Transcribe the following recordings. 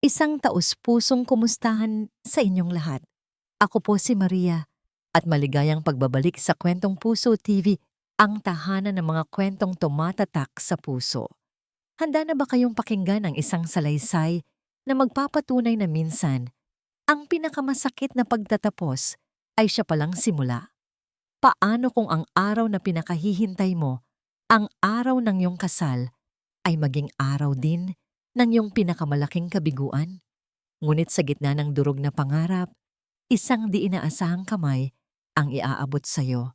Isang taus-pusong kumustahan sa inyong lahat. Ako po si Maria at maligayang pagbabalik sa Kwentong Puso TV, ang tahanan ng mga kwentong tumatatak sa puso. Handa na ba kayong pakinggan ang isang salaysay na magpapatunay na minsan, ang pinakamasakit na pagtatapos ay siya palang simula? Paano kung ang araw na pinakahihintay mo, ang araw ng iyong kasal, ay maging araw din ng iyong pinakamalaking kabiguan? Ngunit sa gitna ng durog na pangarap, isang di inaasahang kamay ang iaabot sa'yo.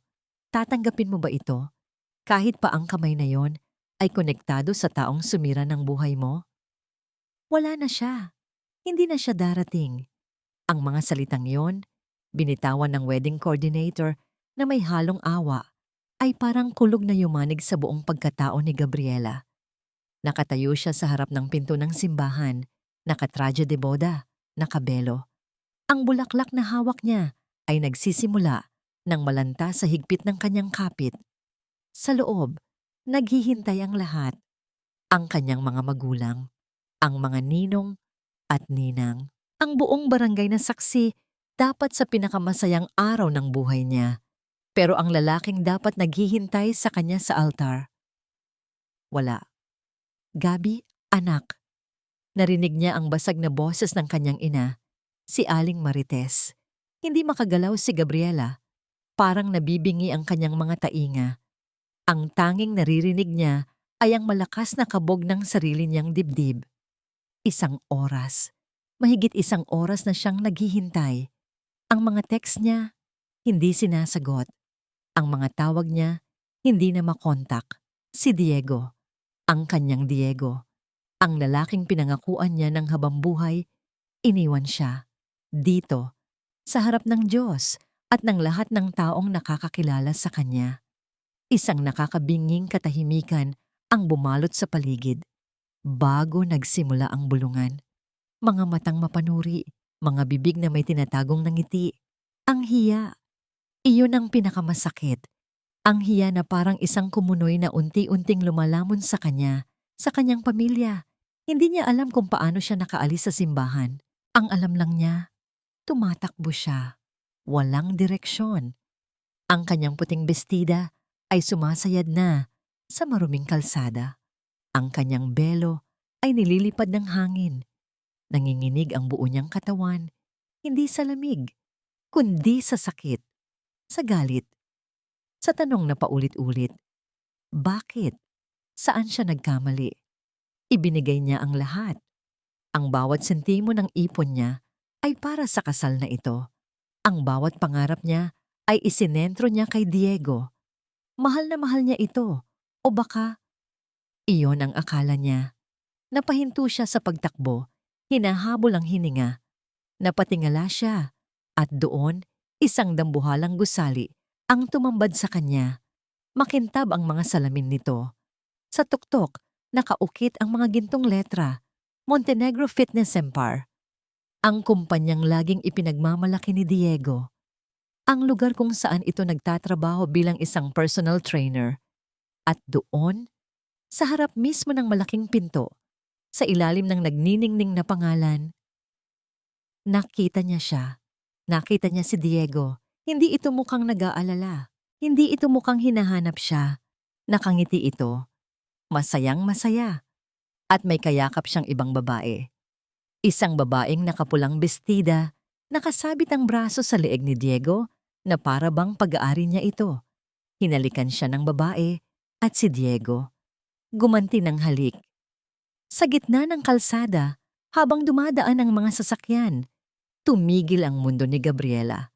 Tatanggapin mo ba ito? Kahit pa ang kamay na yon ay konektado sa taong sumira ng buhay mo? Wala na siya. Hindi na siya darating. Ang mga salitang yon, binitawan ng wedding coordinator na may halong awa, ay parang kulog na yumanig sa buong pagkatao ni Gabriela. Nakatayo siya sa harap ng pinto ng simbahan, nakatraje de boda, nakabelo. Ang bulaklak na hawak niya ay nagsisimula ng malanta sa higpit ng kanyang kapit. Sa loob, naghihintay ang lahat, ang kanyang mga magulang, ang mga ninong at ninang. Ang buong barangay na saksi dapat sa pinakamasayang araw ng buhay niya. Pero ang lalaking dapat naghihintay sa kanya sa altar, wala. Gabi, anak. Narinig niya ang basag na boses ng kanyang ina, si Aling Marites. Hindi makagalaw si Gabriela. Parang nabibingi ang kanyang mga tainga. Ang tanging naririnig niya ay ang malakas na kabog ng sarili niyang dibdib. Isang oras. Mahigit isang oras na siyang naghihintay. Ang mga text niya, hindi sinasagot. Ang mga tawag niya, hindi na makontak. Si Diego. Ang kanyang Diego. Ang lalaking pinangakuan niya ng habang buhay, iniwan siya. Dito, sa harap ng Diyos at ng lahat ng taong nakakakilala sa kanya. Isang nakakabinging katahimikan ang bumalot sa paligid. Bago nagsimula ang bulungan. Mga matang mapanuri, mga bibig na may tinatagong ngiti. Ang hiya. Iyon ang pinakamasakit. Ang hiya na parang isang kumunoy na unti-unting lumalamon sa kanya, sa kanyang pamilya. Hindi niya alam kung paano siya nakaalis sa simbahan. Ang alam lang niya, tumatakbo siya. Walang direksyon. Ang kanyang puting bestida ay sumasayad na sa maruming kalsada. Ang kanyang belo ay nililipad ng hangin. Nanginginig ang buo niyang katawan, hindi sa lamig, kundi sa sakit, sa galit. Sa tanong na paulit-ulit, bakit? Saan siya nagkamali? Ibinigay niya ang lahat. Ang bawat sentimo ng ipon niya ay para sa kasal na ito. Ang bawat pangarap niya ay isinentro niya kay Diego. Mahal na mahal niya ito. O baka, iyon ang akala niya. Napahinto siya sa pagtakbo, hinahabol ang hininga. Napatingala siya. At doon, isang dambuhalang gusali ang tumambad sa kanya. Makintab ang mga salamin nito. Sa tuktok, nakaukit ang mga gintong letra, Montenegro Fitness Empire. Ang kumpanyang laging ipinagmamalaki ni Diego. Ang lugar kung saan ito nagtatrabaho bilang isang personal trainer. At doon, sa harap mismo ng malaking pinto, sa ilalim ng nagniningning na pangalan, nakita niya siya. Nakita niya si Diego. Hindi ito mukhang nag-aalala. Hindi ito mukhang hinahanap siya. Nakangiti ito. Masayang masaya. At may kayakap siyang ibang babae. Isang babaeng nakapulang bestida, nakasabit ang braso sa leeg ni Diego na para bang pag-aari niya ito. Hinalikan siya ng babae at si Diego. Gumanti ng halik. Sa gitna ng kalsada, habang dumadaan ang mga sasakyan, tumigil ang mundo ni Gabriela.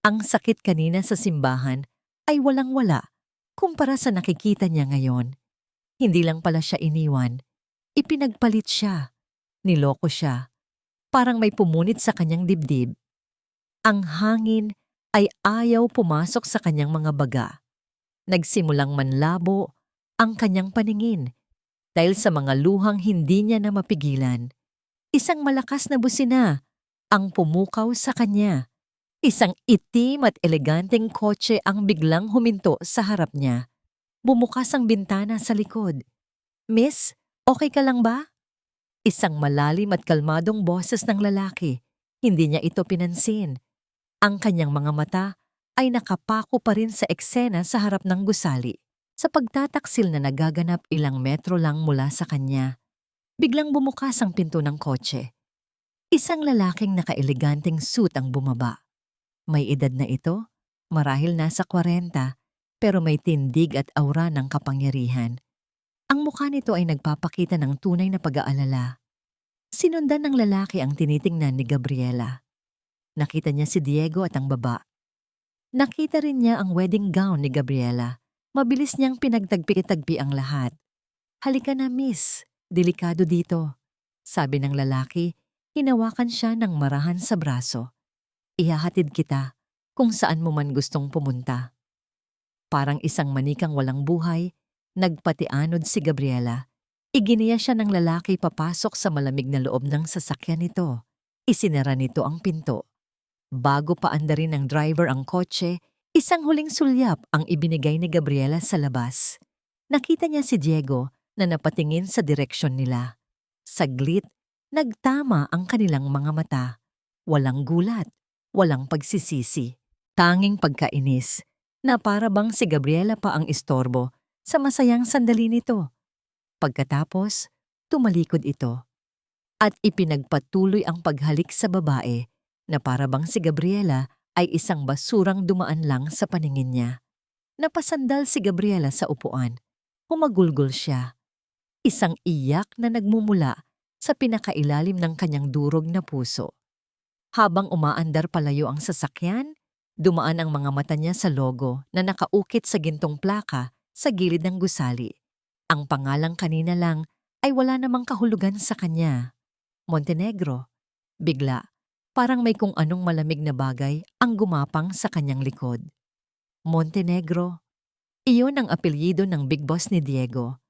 Ang sakit kanina sa simbahan ay walang-wala kumpara sa nakikita niya ngayon. Hindi lang pala siya iniwan. Ipinagpalit siya. Niloko siya. Parang may pumunit sa kanyang dibdib. Ang hangin ay ayaw pumasok sa kanyang mga baga. Nagsimulang manlabo ang kanyang paningin dahil sa mga luhang hindi niya na mapigilan. Isang malakas na busina ang pumukaw sa kanya. Isang itim at eleganteng kotse ang biglang huminto sa harap niya. Bumukas ang bintana sa likod. "Miss, okay ka lang ba?" Isang malalim at kalmadong boses ng lalaki. Hindi niya ito pinansin. Ang kanyang mga mata ay nakapako pa rin sa eksena sa harap ng gusali. Sa pagtataksil na nagaganap ilang metro lang mula sa kanya, biglang bumukas ang pinto ng kotse. Isang lalaking nakaeleganteng suit ang bumaba. May edad na ito, marahil nasa 40, pero may tindig at aura ng kapangyarihan. Ang mukha nito ay nagpapakita ng tunay na pag-aalala. Sinundan ng lalaki ang tinitingnan ni Gabriela. Nakita niya si Diego at ang baba. Nakita rin niya ang wedding gown ni Gabriela. Mabilis niyang pinagtagpi-tagpi ang lahat. "Halika na, miss. Delikado dito," sabi ng lalaki. Hinawakan siya ng marahan sa braso. "Ihahatid kita kung saan mo man gustong pumunta." Parang isang manikang walang buhay, nagpatianod si Gabriela. Iginiya siya ng lalaki papasok sa malamig na loob ng sasakyan nito. Isinara nito ang pinto. Bago pa andarin ng driver ang kotse, isang huling sulyap ang ibinigay ni Gabriela sa labas. Nakita niya si Diego na napatingin sa direksyon nila. Saglit, nagtama ang kanilang mga mata. Walang gulat, walang pagsisisi. Tanging pagkainis na para bang si Gabriela pa ang istorbo sa masayang sandali nito. Pagkatapos, tumalikod ito at ipinagpatuloy ang paghalik sa babae na para bang si Gabriela ay isang basurang dumaan lang sa paningin niya. Napasandal si Gabriela sa upuan. Humagulgol siya. Isang iyak na nagmumula sa pinakailalim ng kanyang durog na puso. Habang umaandar palayo ang sasakyan, dumaan ang mga mata niya sa logo na nakaukit sa gintong plaka sa gilid ng gusali. Ang pangalang kanina lang ay wala namang kahulugan sa kanya. Montenegro. Bigla, parang may kung anong malamig na bagay ang gumapang sa kanyang likod. Montenegro. Iyon ang apelyido ng big boss ni Diego.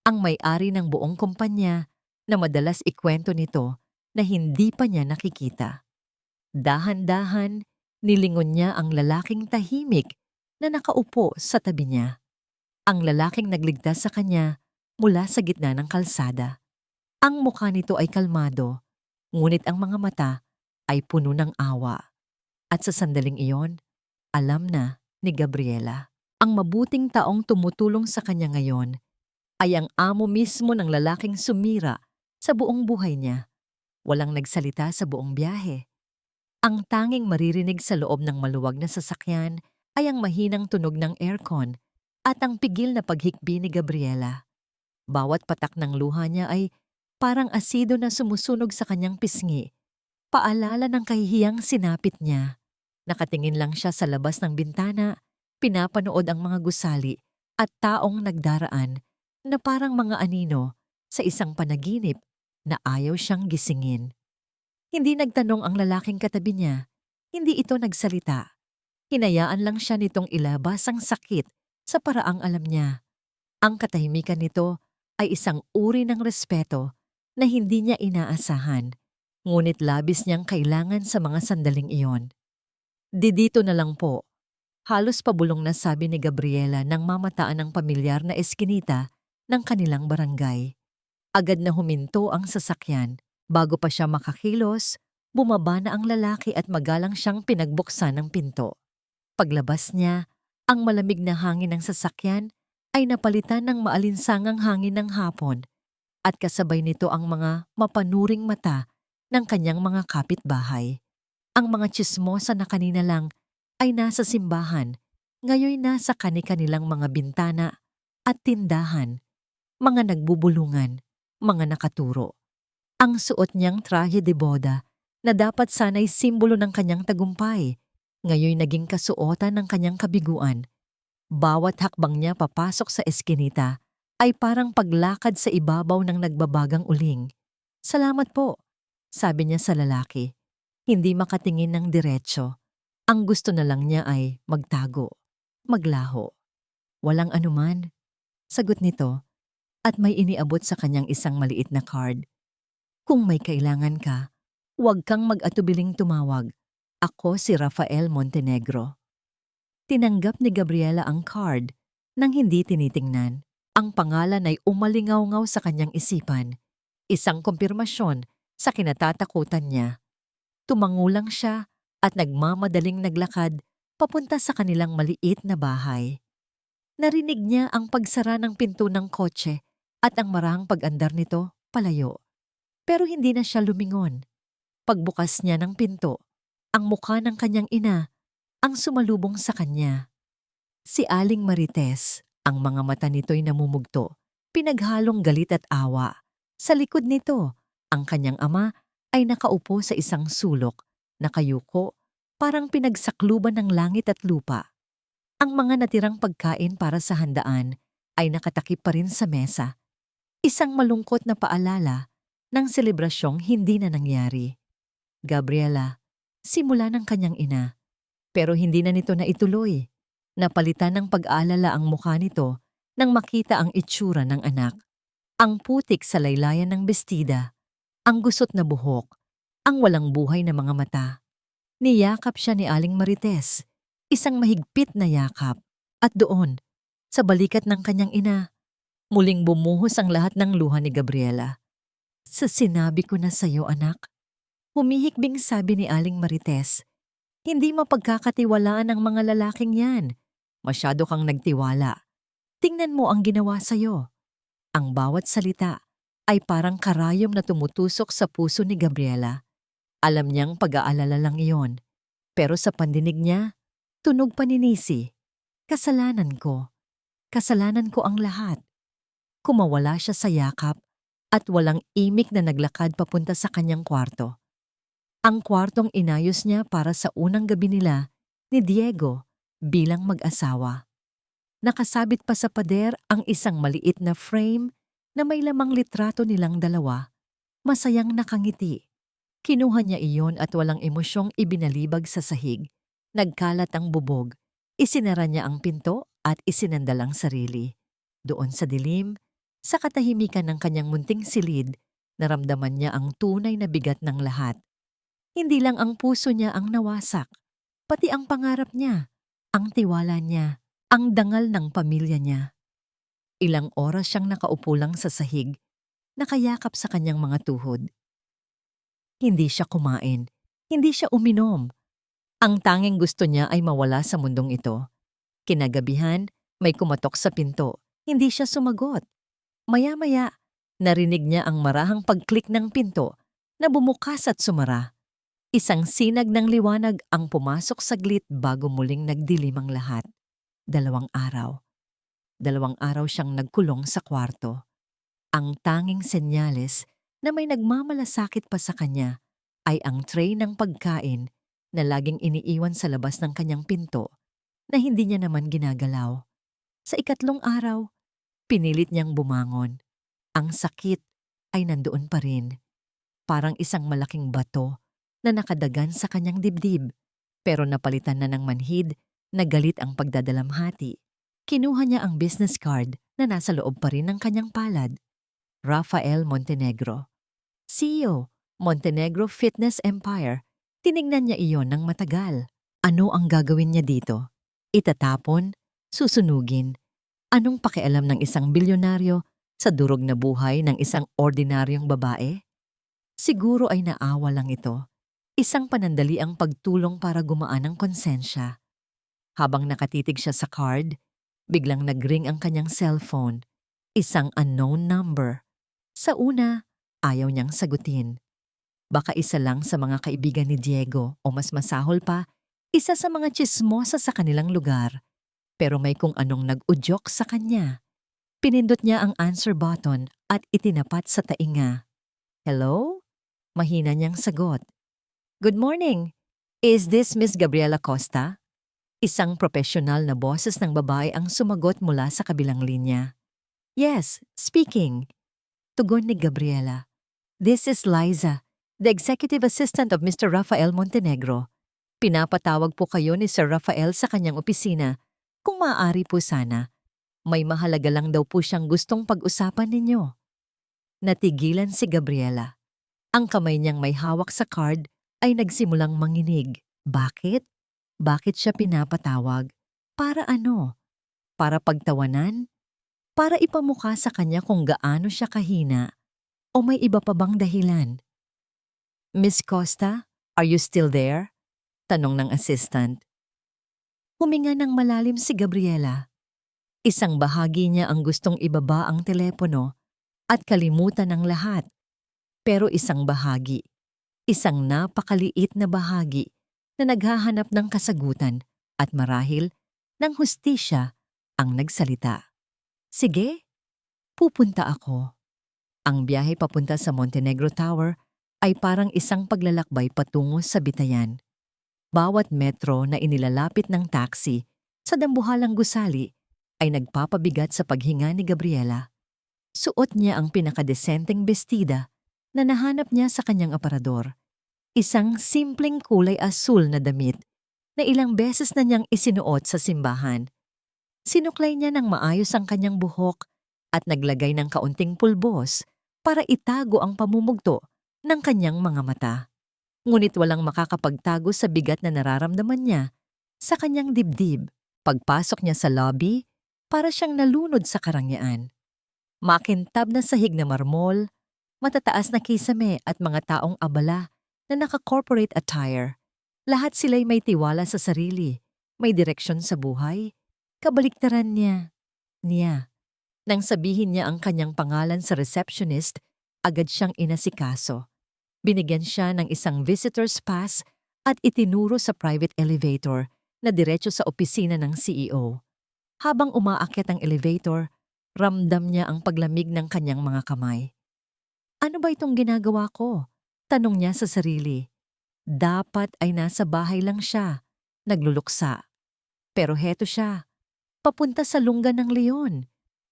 Ang may-ari ng buong kumpanya na madalas ikwento nito na hindi pa niya nakikita. Dahan-dahan, nilingon niya ang lalaking tahimik na nakaupo sa tabi niya. Ang lalaking nagligtas sa kanya mula sa gitna ng kalsada. Ang mukha nito ay kalmado, ngunit ang mga mata ay puno ng awa. At sa sandaling iyon, alam na ni Gabriela. Ang mabuting taong tumutulong sa kanya ngayon ay ang amo mismo ng lalaking sumira sa buong buhay niya. Walang nagsalita sa buong biyahe. Ang tanging maririnig sa loob ng maluwag na sasakyan ay ang mahinang tunog ng aircon at ang pigil na paghikbi ni Gabriela. Bawat patak ng luha niya ay parang asido na sumusunog sa kanyang pisngi. Paalala ng kahihiyang sinapit niya. Nakatingin lang siya sa labas ng bintana, pinapanood ang mga gusali at taong nagdaraan na parang mga anino sa isang panaginip na ayaw siyang gisingin. Hindi nagtanong ang lalaking katabi niya. Hindi ito nagsalita. Hinayaan lang siya nitong ilabas ang sakit sa paraang alam niya. Ang katahimikan nito ay isang uri ng respeto na hindi niya inaasahan, ngunit labis niyang kailangan sa mga sandaling iyon. "Dito na lang po." Halos pabulong na sabi ni Gabriela nang mamataan ng pamilyar na eskinita ng kanilang barangay. Agad na huminto ang sasakyan. Bago pa siya makakilos, bumaba na ang lalaki at magalang siyang pinagbuksan ng pinto. Paglabas niya, ang malamig na hangin ng sasakyan ay napalitan ng maalinsangang hangin ng hapon at kasabay nito ang mga mapanuring mata ng kanyang mga kapitbahay. Ang mga tsismosa na kanina lang ay nasa simbahan, ngayon nasa kani-kanilang mga bintana at tindahan, mga nagbubulungan, mga nakaturo. Ang suot niyang traje de boda na dapat sana'y simbolo ng kanyang tagumpay, ngayon naging kasuotan ng kanyang kabiguan. Bawat hakbang niya papasok sa eskinita ay parang paglakad sa ibabaw ng nagbabagang uling. "Salamat po," sabi niya sa lalaki. Hindi makatingin ng diretso. Ang gusto na lang niya ay magtago, maglaho. "Walang anuman," sagot nito, at may iniabot sa kanyang isang maliit na card. "Kung may kailangan ka, huwag kang mag-atubiling tumawag. Ako si Rafael Montenegro." Tinanggap ni Gabriela ang card nang hindi tinitingnan. Ang pangalan ay umalingaw-ngaw sa kanyang isipan. Isang kumpirmasyon sa kinatatakutan niya. Tumangulang siya at nagmamadaling naglakad papunta sa kanilang maliit na bahay. Narinig niya ang pagsara ng pinto ng kotse at ang marahang pag-andar nito palayo. Pero hindi na siya lumingon. Pagbukas niya ng pinto, ang mukha ng kanyang ina ang sumalubong sa kanya. Si Aling Marites, ang mga mata nito'y namumugto, pinaghalong galit at awa. Sa likod nito, ang kanyang ama ay nakaupo sa isang sulok, nakayuko, parang pinagsakluban ng langit at lupa. Ang mga natirang pagkain para sa handaan ay nakatakip pa rin sa mesa. Isang malungkot na paalala ng selebrasyong hindi na nangyari. Gabriela, simula ng kanyang ina. Pero hindi na nito naituloy. Napalitan ng pag-aalala ang mukha nito nang makita ang itsura ng anak. Ang putik sa laylayan ng bestida, ang gusot na buhok, ang walang buhay na mga mata. Niyakap siya ni Aling Marites, isang mahigpit na yakap. At doon, sa balikat ng kanyang ina, muling bumuhos ang lahat ng luha ni Gabriela. Sa sinabi ko na sa'yo, anak, humihikbing sabi ni Aling Marites, hindi mapagkakatiwalaan ang mga lalaking yan. Masyado kang nagtiwala. Tingnan mo ang ginawa sa'yo. Ang bawat salita ay parang karayom na tumutusok sa puso ni Gabriela. Alam niyang pag-aalala lang iyon. Pero sa pandinig niya, tunog paninisi. Kasalanan ko. Kasalanan ko ang lahat. Kumawala siya sa yakap at walang imik na naglakad papunta sa kanyang kwarto. Ang kwartong inayos niya para sa unang gabi nila ni Diego bilang mag-asawa. Nakasabit pa sa pader ang isang maliit na frame na may lamang litrato nilang dalawa. Masayang nakangiti. Kinuha niya iyon at walang emosyong ibinalibag sa sahig. Nagkalat ang bubog. Isinara niya ang pinto at isinandal ang sarili. Doon sa dilim, sa katahimikan ng kanyang munting silid, naramdaman niya ang tunay na bigat ng lahat. Hindi lang ang puso niya ang nawasak, pati ang pangarap niya, ang tiwala niya, ang dangal ng pamilya niya. Ilang oras siyang nakaupo lang sa sahig, nakayakap sa kanyang mga tuhod. Hindi siya kumain, hindi siya uminom. Ang tanging gusto niya ay mawala sa mundong ito. Kinagabihan, may kumatok sa pinto, hindi siya sumagot. Maya-maya, narinig niya ang marahang pag-click ng pinto na bumukas at sumara. Isang sinag ng liwanag ang pumasok saglit bago muling nagdilim ang lahat. 2 araw. 2 araw siyang nagkulong sa kwarto. Ang tanging senyales na may nagmamalasakit pa sa kanya ay ang tray ng pagkain na laging iniiwan sa labas ng kanyang pinto na hindi niya naman ginagalaw. Sa 3 araw, pinilit niyang bumangon. Ang sakit ay nandoon pa rin. Parang isang malaking bato na nakadagan sa kanyang dibdib, pero napalitan na ng manhid na galit ang pagdadalamhati. Kinuha niya ang business card na nasa loob pa rin ng kanyang palad. Rafael Montenegro. CEO, Montenegro Fitness Empire. Tinignan niya iyon ng matagal. Ano ang gagawin niya dito? Itatapon? Susunugin? Anong pakialam ng isang bilyonaryo sa durog na buhay ng isang ordinaryong babae? Siguro ay naawa lang ito. Isang panandaliang pagtulong para gumaan ang konsensya. Habang nakatitig siya sa card, biglang nagring ang kanyang cellphone. Isang unknown number. Sa una, ayaw niyang sagutin. Baka isa lang sa mga kaibigan ni Diego o mas masahol pa, isa sa mga tsismosa sa kanilang lugar. Pero may kung anong nag-udyok sa kanya. Pinindot niya ang answer button at itinapat sa tainga. Hello? Mahina niyang sagot. Good morning. Is this Miss Gabriela Costa? Isang profesional na boses ng babae ang sumagot mula sa kabilang linya. Yes, speaking. Tugon ni Gabriela. This is Liza, the executive assistant of Mr. Rafael Montenegro. Pinapatawag po kayo ni Sir Rafael sa kanyang opisina. Kung maaari po sana, may mahalaga lang daw po siyang gustong pag-usapan ninyo. Natigilan si Gabriela. Ang kamay niyang may hawak sa card ay nagsimulang manginig. Bakit? Bakit siya pinapatawag? Para ano? Para pagtawanan? Para ipamukha sa kanya kung gaano siya kahina? O may iba pa bang dahilan? Miss Costa, are you still there? Tanong ng assistant. Huminga ng malalim si Gabriela. Isang bahagi niya ang gustong ibaba ang telepono at kalimutan ng lahat. Pero isang bahagi, isang napakaliit na bahagi na naghahanap ng kasagutan at marahil ng hustisya ang nagsalita. Sige, pupunta ako. Ang biyahe papunta sa Montenegro Tower ay parang isang paglalakbay patungo sa Bitayan. Bawat metro na inilalapit ng taxi sa dambuhalang gusali ay nagpapabigat sa paghinga ni Gabriela. Suot niya ang pinakadesenteng bestida na nahanap niya sa kanyang aparador. Isang simpleng kulay asul na damit na ilang beses na niyang isinuot sa simbahan. Sinuklay niya ng maayos ang kanyang buhok at naglagay ng kaunting pulbos para itago ang pamumugto ng kanyang mga mata. Ngunit walang makakapagtago sa bigat na nararamdaman niya sa kanyang dibdib. Pagpasok niya sa lobby, para siyang nalunod sa karangyaan. Makintab na sahig na marmol, matataas na kisame at mga taong abala na naka-corporate attire. Lahat sila'y may tiwala sa sarili, may direksyon sa buhay. Kabaliktaran niya. Nang sabihin niya ang kanyang pangalan sa receptionist, agad siyang inasikaso. Binigyan siya ng isang visitor's pass at itinuro sa private elevator na diretso sa opisina ng CEO. Habang umaakyat ang elevator, ramdam niya ang paglamig ng kanyang mga kamay. Ano ba itong ginagawa ko? Tanong niya sa sarili. Dapat ay nasa bahay lang siya, nagluluksa. Pero heto siya, papunta sa lungga ng leon,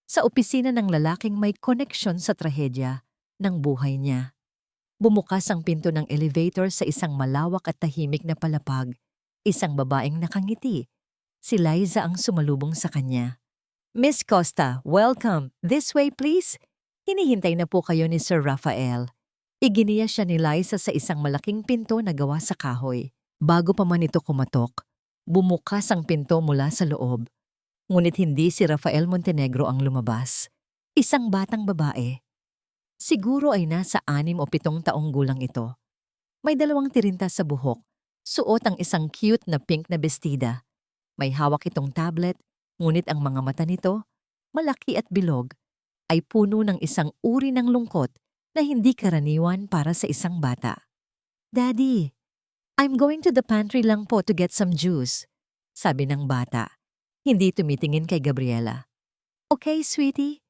sa opisina ng lalaking may koneksyon sa trahedya ng buhay niya. Bumukas ang pinto ng elevator sa isang malawak at tahimik na palapag. Isang babaeng nakangiti. Si Liza ang sumalubong sa kanya. Miss Costa, welcome. This way please. Hinihintay na po kayo ni Sir Rafael. Iginiya siya ni Liza sa isang malaking pinto na gawa sa kahoy. Bago pa man ito kumatok, bumukas ang pinto mula sa loob. Ngunit hindi si Rafael Montenegro ang lumabas. Isang batang babae. Siguro ay nasa 6 o 7 taong gulang ito. May 2 tirinta sa buhok. Suot ang isang cute na pink na bestida. May hawak itong tablet, ngunit ang mga mata nito, malaki at bilog, ay puno ng isang uri ng lungkot na hindi karaniwan para sa isang bata. Daddy, I'm going to the pantry lang po to get some juice, sabi ng bata. Hindi tumitingin kay Gabriela. Okay, sweetie.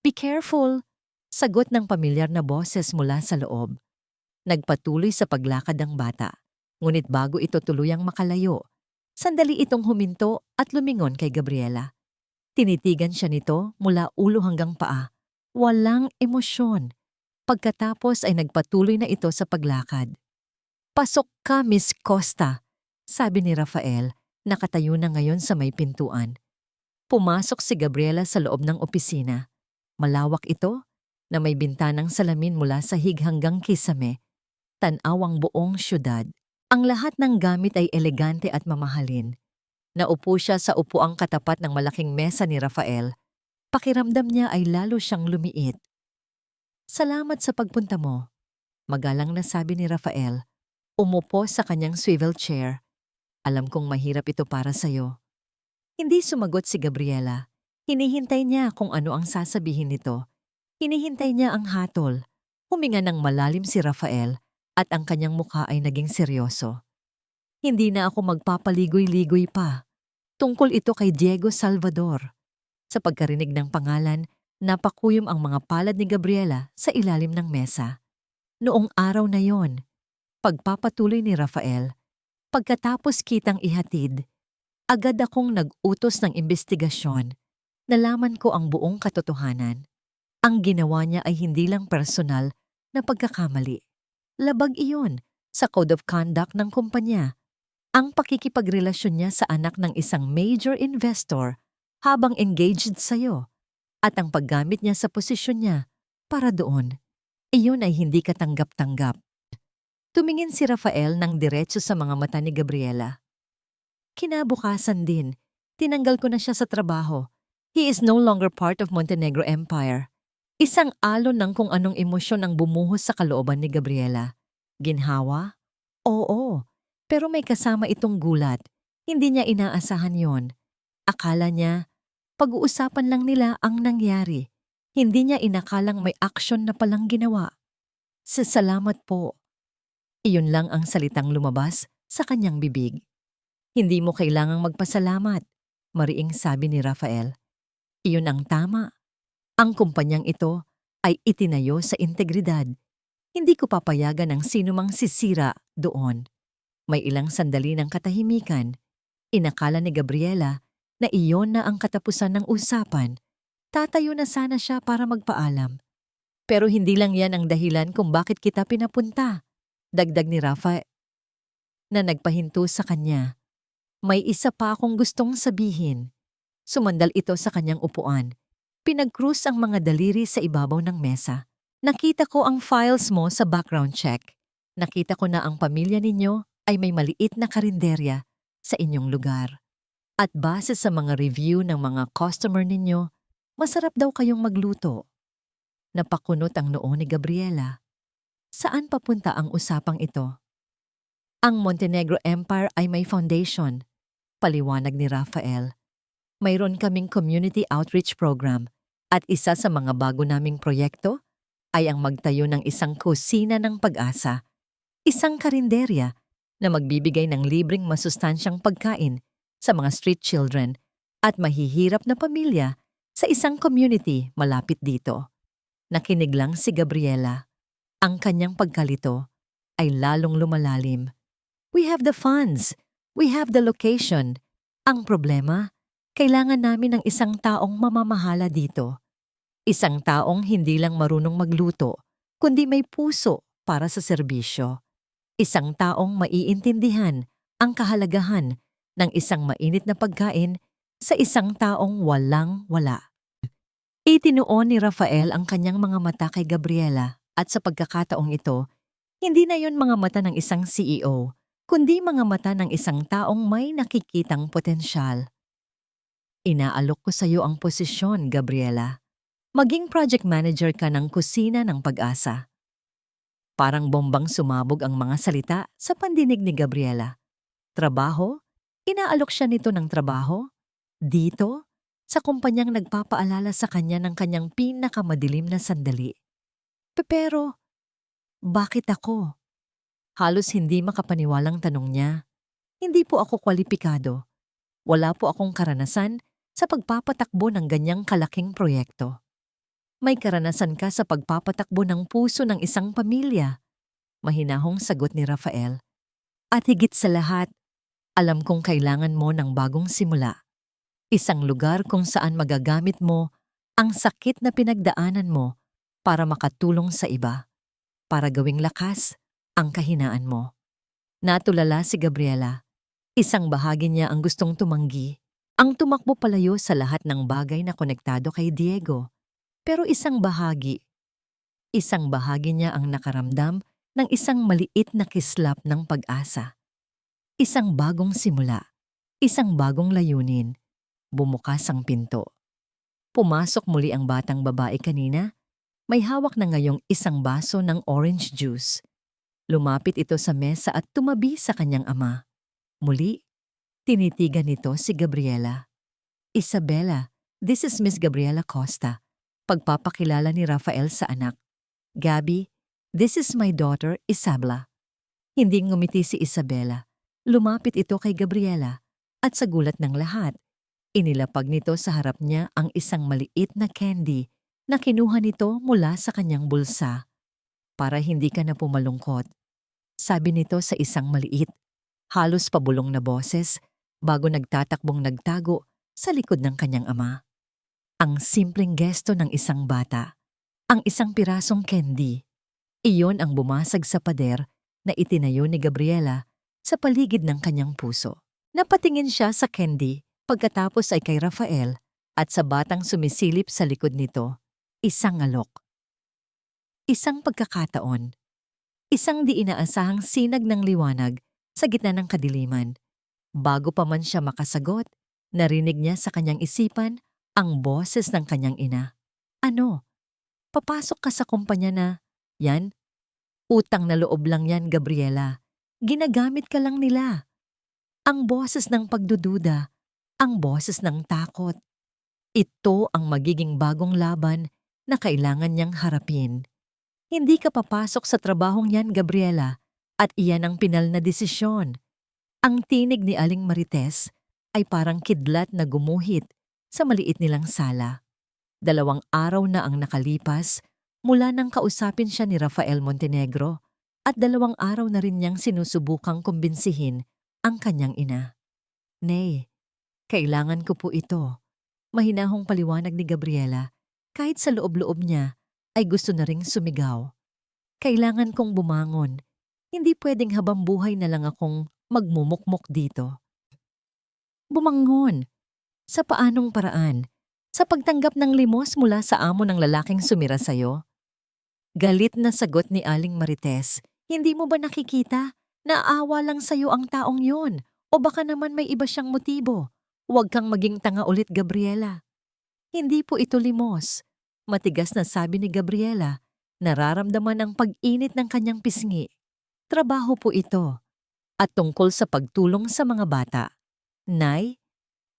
Be careful, sagot ng pamilyar na boses mula sa loob. Nagpatuloy sa paglakad ang bata, ngunit bago ito tuluyang makalayo, sandali itong huminto at lumingon kay Gabriela. Tinitigan siya nito mula ulo hanggang paa. Walang emosyon. Pagkatapos ay nagpatuloy na ito sa paglakad. Pasok ka, Miss Costa, sabi ni Rafael, nakatayo na ngayon sa may pintuan. Pumasok si Gabriela sa loob ng opisina. Malawak ito, na may bintanang salamin mula sahig hanggang kisame. Tanaw ang buong syudad. Ang lahat ng gamit ay elegante at mamahalin. Naupo siya sa upuang katapat ng malaking mesa ni Rafael. Pakiramdam niya ay lalo siyang lumiit. Salamat sa pagpunta mo, magalang na sabi ni Rafael. Umupo sa kanyang swivel chair. Alam kong mahirap ito para sa'yo. Hindi sumagot si Gabriela. Hinihintay niya kung ano ang sasabihin nito. Hinihintay niya ang hatol. Huminga ng malalim si Rafael at ang kanyang mukha ay naging seryoso. Hindi na ako magpapaligoy-ligoy pa. Tungkol ito kay Diego Salvador. Sa pagkarinig ng pangalan, napakuyom ang mga palad ni Gabriela sa ilalim ng mesa. Noong araw na yon, pagpapatuloy ni Rafael, pagkatapos kitang ihatid, agad akong nag-utos ng investigasyon. Nalaman ko ang buong katotohanan. Ang ginawa niya ay hindi lang personal na pagkakamali. Labag iyon sa Code of Conduct ng kumpanya. Ang pakikipagrelasyon niya sa anak ng isang major investor habang engaged sa'yo at ang paggamit niya sa posisyon niya para doon. Iyon ay hindi katanggap-tanggap. Tumingin si Rafael ng diretso sa mga mata ni Gabriela. Kinabukasan din, tinanggal ko na siya sa trabaho. He is no longer part of Montenegro Empire. Isang alon ng kung anong emosyon ang bumuhos sa kalooban ni Gabriela. Ginhawa? Oo. Pero may kasama itong gulat. Hindi niya inaasahan yon. Akala niya, pag-uusapan lang nila ang nangyari. Hindi niya inakalang may aksyon na palang ginawa. Salamat po. Iyon lang ang salitang lumabas sa kanyang bibig. Hindi mo kailangang magpasalamat, mariing sabi ni Rafael. Iyon ang tama. Ang kumpanyang ito ay itinayo sa integridad. Hindi ko papayagan ng sinumang sisira doon. May ilang sandali ng katahimikan. Inakala ni Gabriela na iyon na ang katapusan ng usapan. Tatayo na sana siya para magpaalam. Pero hindi lang yan ang dahilan kung bakit kita pinapunta. Dagdag ni Rafa na nagpahinto sa kanya. May isa pa akong gustong sabihin. Sumandal ito sa kanyang upuan. Pinag-cruise ang mga daliri sa ibabaw ng mesa. Nakita ko ang files mo sa background check. Nakita ko na ang pamilya ninyo ay may maliit na karinderya sa inyong lugar. At base sa mga review ng mga customer ninyo, masarap daw kayong magluto. Napakunot ang noo ni Gabriela. Saan papunta ang usapang ito? Ang Montenegro Empire ay may foundation. Paliwanag ni Rafael. Mayroon kaming community outreach program at isa sa mga bago naming proyekto ay ang magtayo ng isang kusina ng pag-asa, isang karinderya na magbibigay ng libreng masustansyang pagkain sa mga street children at mahihirap na pamilya sa isang community malapit dito. Nakinig lang si Gabriela. Ang kanyang pagkalito ay lalong lumalalim. We have the funds. We have the location. Ang problema, kailangan namin ng isang taong mamamahala dito. Isang taong hindi lang marunong magluto, kundi may puso para sa serbisyo. Isang taong maiintindihan ang kahalagahan ng isang mainit na pagkain sa isang taong walang-wala. Itinuon ni Rafael ang kanyang mga mata kay Gabriela at sa pagkakataong ito, hindi na yon mga mata ng isang CEO, kundi mga mata ng isang taong may nakikitang potensyal. Inaalok ko sa iyo ang posisyon, Gabriela. Maging project manager ka ng kusina ng pag-asa. Parang bombang sumabog ang mga salita sa pandinig ni Gabriela. Trabaho? Inaalok siya nito ng trabaho? Dito? Sa kumpanyang nagpapaalala sa kanya ng kanyang pinakamadilim na sandali. Pero, bakit ako? Halos hindi makapaniwalang tanong niya. Hindi po ako kwalipikado. Wala po akong karanasan sa pagpapatakbo ng ganyang kalaking proyekto. May karanasan ka sa pagpapatakbo ng puso ng isang pamilya. Mahinahong sagot ni Rafael. At higit sa lahat, alam kong kailangan mo ng bagong simula. Isang lugar kung saan magagamit mo ang sakit na pinagdaanan mo para makatulong sa iba, para gawing lakas ang kahinaan mo. Natulala si Gabriela. Isang bahagi niya ang gustong tumanggi, ang tumakbo palayo sa lahat ng bagay na konektado kay Diego. Pero isang bahagi niya ang nakaramdam ng isang maliit na kislap ng pag-asa. Isang bagong simula, isang bagong layunin. Bumukas ang pinto. Pumasok muli ang batang babae kanina. May hawak na ngayong isang baso ng orange juice. Lumapit ito sa mesa at tumabi sa kanyang ama. Muli, tinitigan nito si Gabriela. Isabella, this is Miss Gabriela Costa. Pagpapakilala ni Rafael sa anak. Gabby, this is my daughter Isabela. Hindi ngumiti si Isabella. Lumapit ito kay Gabriela at sa gulat ng lahat, inilapag nito sa harap niya ang isang maliit na candy na kinuha nito mula sa kanyang bulsa. Para hindi ka na pumalungkot, sabi nito sa isang maliit, halos pabulong na boses bago nagtatakbong nagtago sa likod ng kanyang ama. Ang simpleng gesto ng isang bata, ang isang pirasong candy, iyon ang bumasag sa pader na itinayo ni Gabriela sa paligid ng kanyang puso. Napatingin siya sa candy. Pagkatapos ay kay Rafael at sa batang sumisilip sa likod nito, isang alok. Isang pagkakataon. Isang di inaasahang sinag ng liwanag sa gitna ng kadiliman. Bago pa man siya makasagot, narinig niya sa kanyang isipan ang boses ng kanyang ina. Ano? Papasok ka sa kumpanya na, yan, utang na loob lang yan, Gabriela. Ginagamit ka lang nila. Ang boses ng pagdududa, ang boses ng takot. Ito ang magiging bagong laban na kailangan niyang harapin. Hindi ka papasok sa trabahong yan, Gabriela, at iyan ang pinal na desisyon. Ang tinig ni Aling Marites ay parang kidlat na gumuhit sa maliit nilang sala. 2 araw na ang nakalipas mula nang kausapin siya ni Rafael Montenegro at 2 araw na rin niyang sinusubukang kumbinsihin ang kanyang ina. Nay, kailangan ko po ito. Mahinahong paliwanag ni Gabriela kahit sa loob-loob niya ay gusto na ring sumigaw. Kailangan kong bumangon. Hindi pwedeng habang buhay na lang akong magmumukmok dito. Bumangon. Sa paanong paraan? Sa pagtanggap ng limos mula sa amo ng lalaking sumira sa'yo? Galit na sagot ni Aling Marites. Hindi mo ba nakikita? Naawa lang sa'yo ang taong yun. O baka naman may iba siyang motibo. Huwag kang maging tanga ulit, Gabriela. Hindi po ito limos. Matigas na sabi ni Gabriela. Nararamdaman ang pag-init ng kanyang pisngi. Trabaho po ito. At tungkol sa pagtulong sa mga bata. Nay,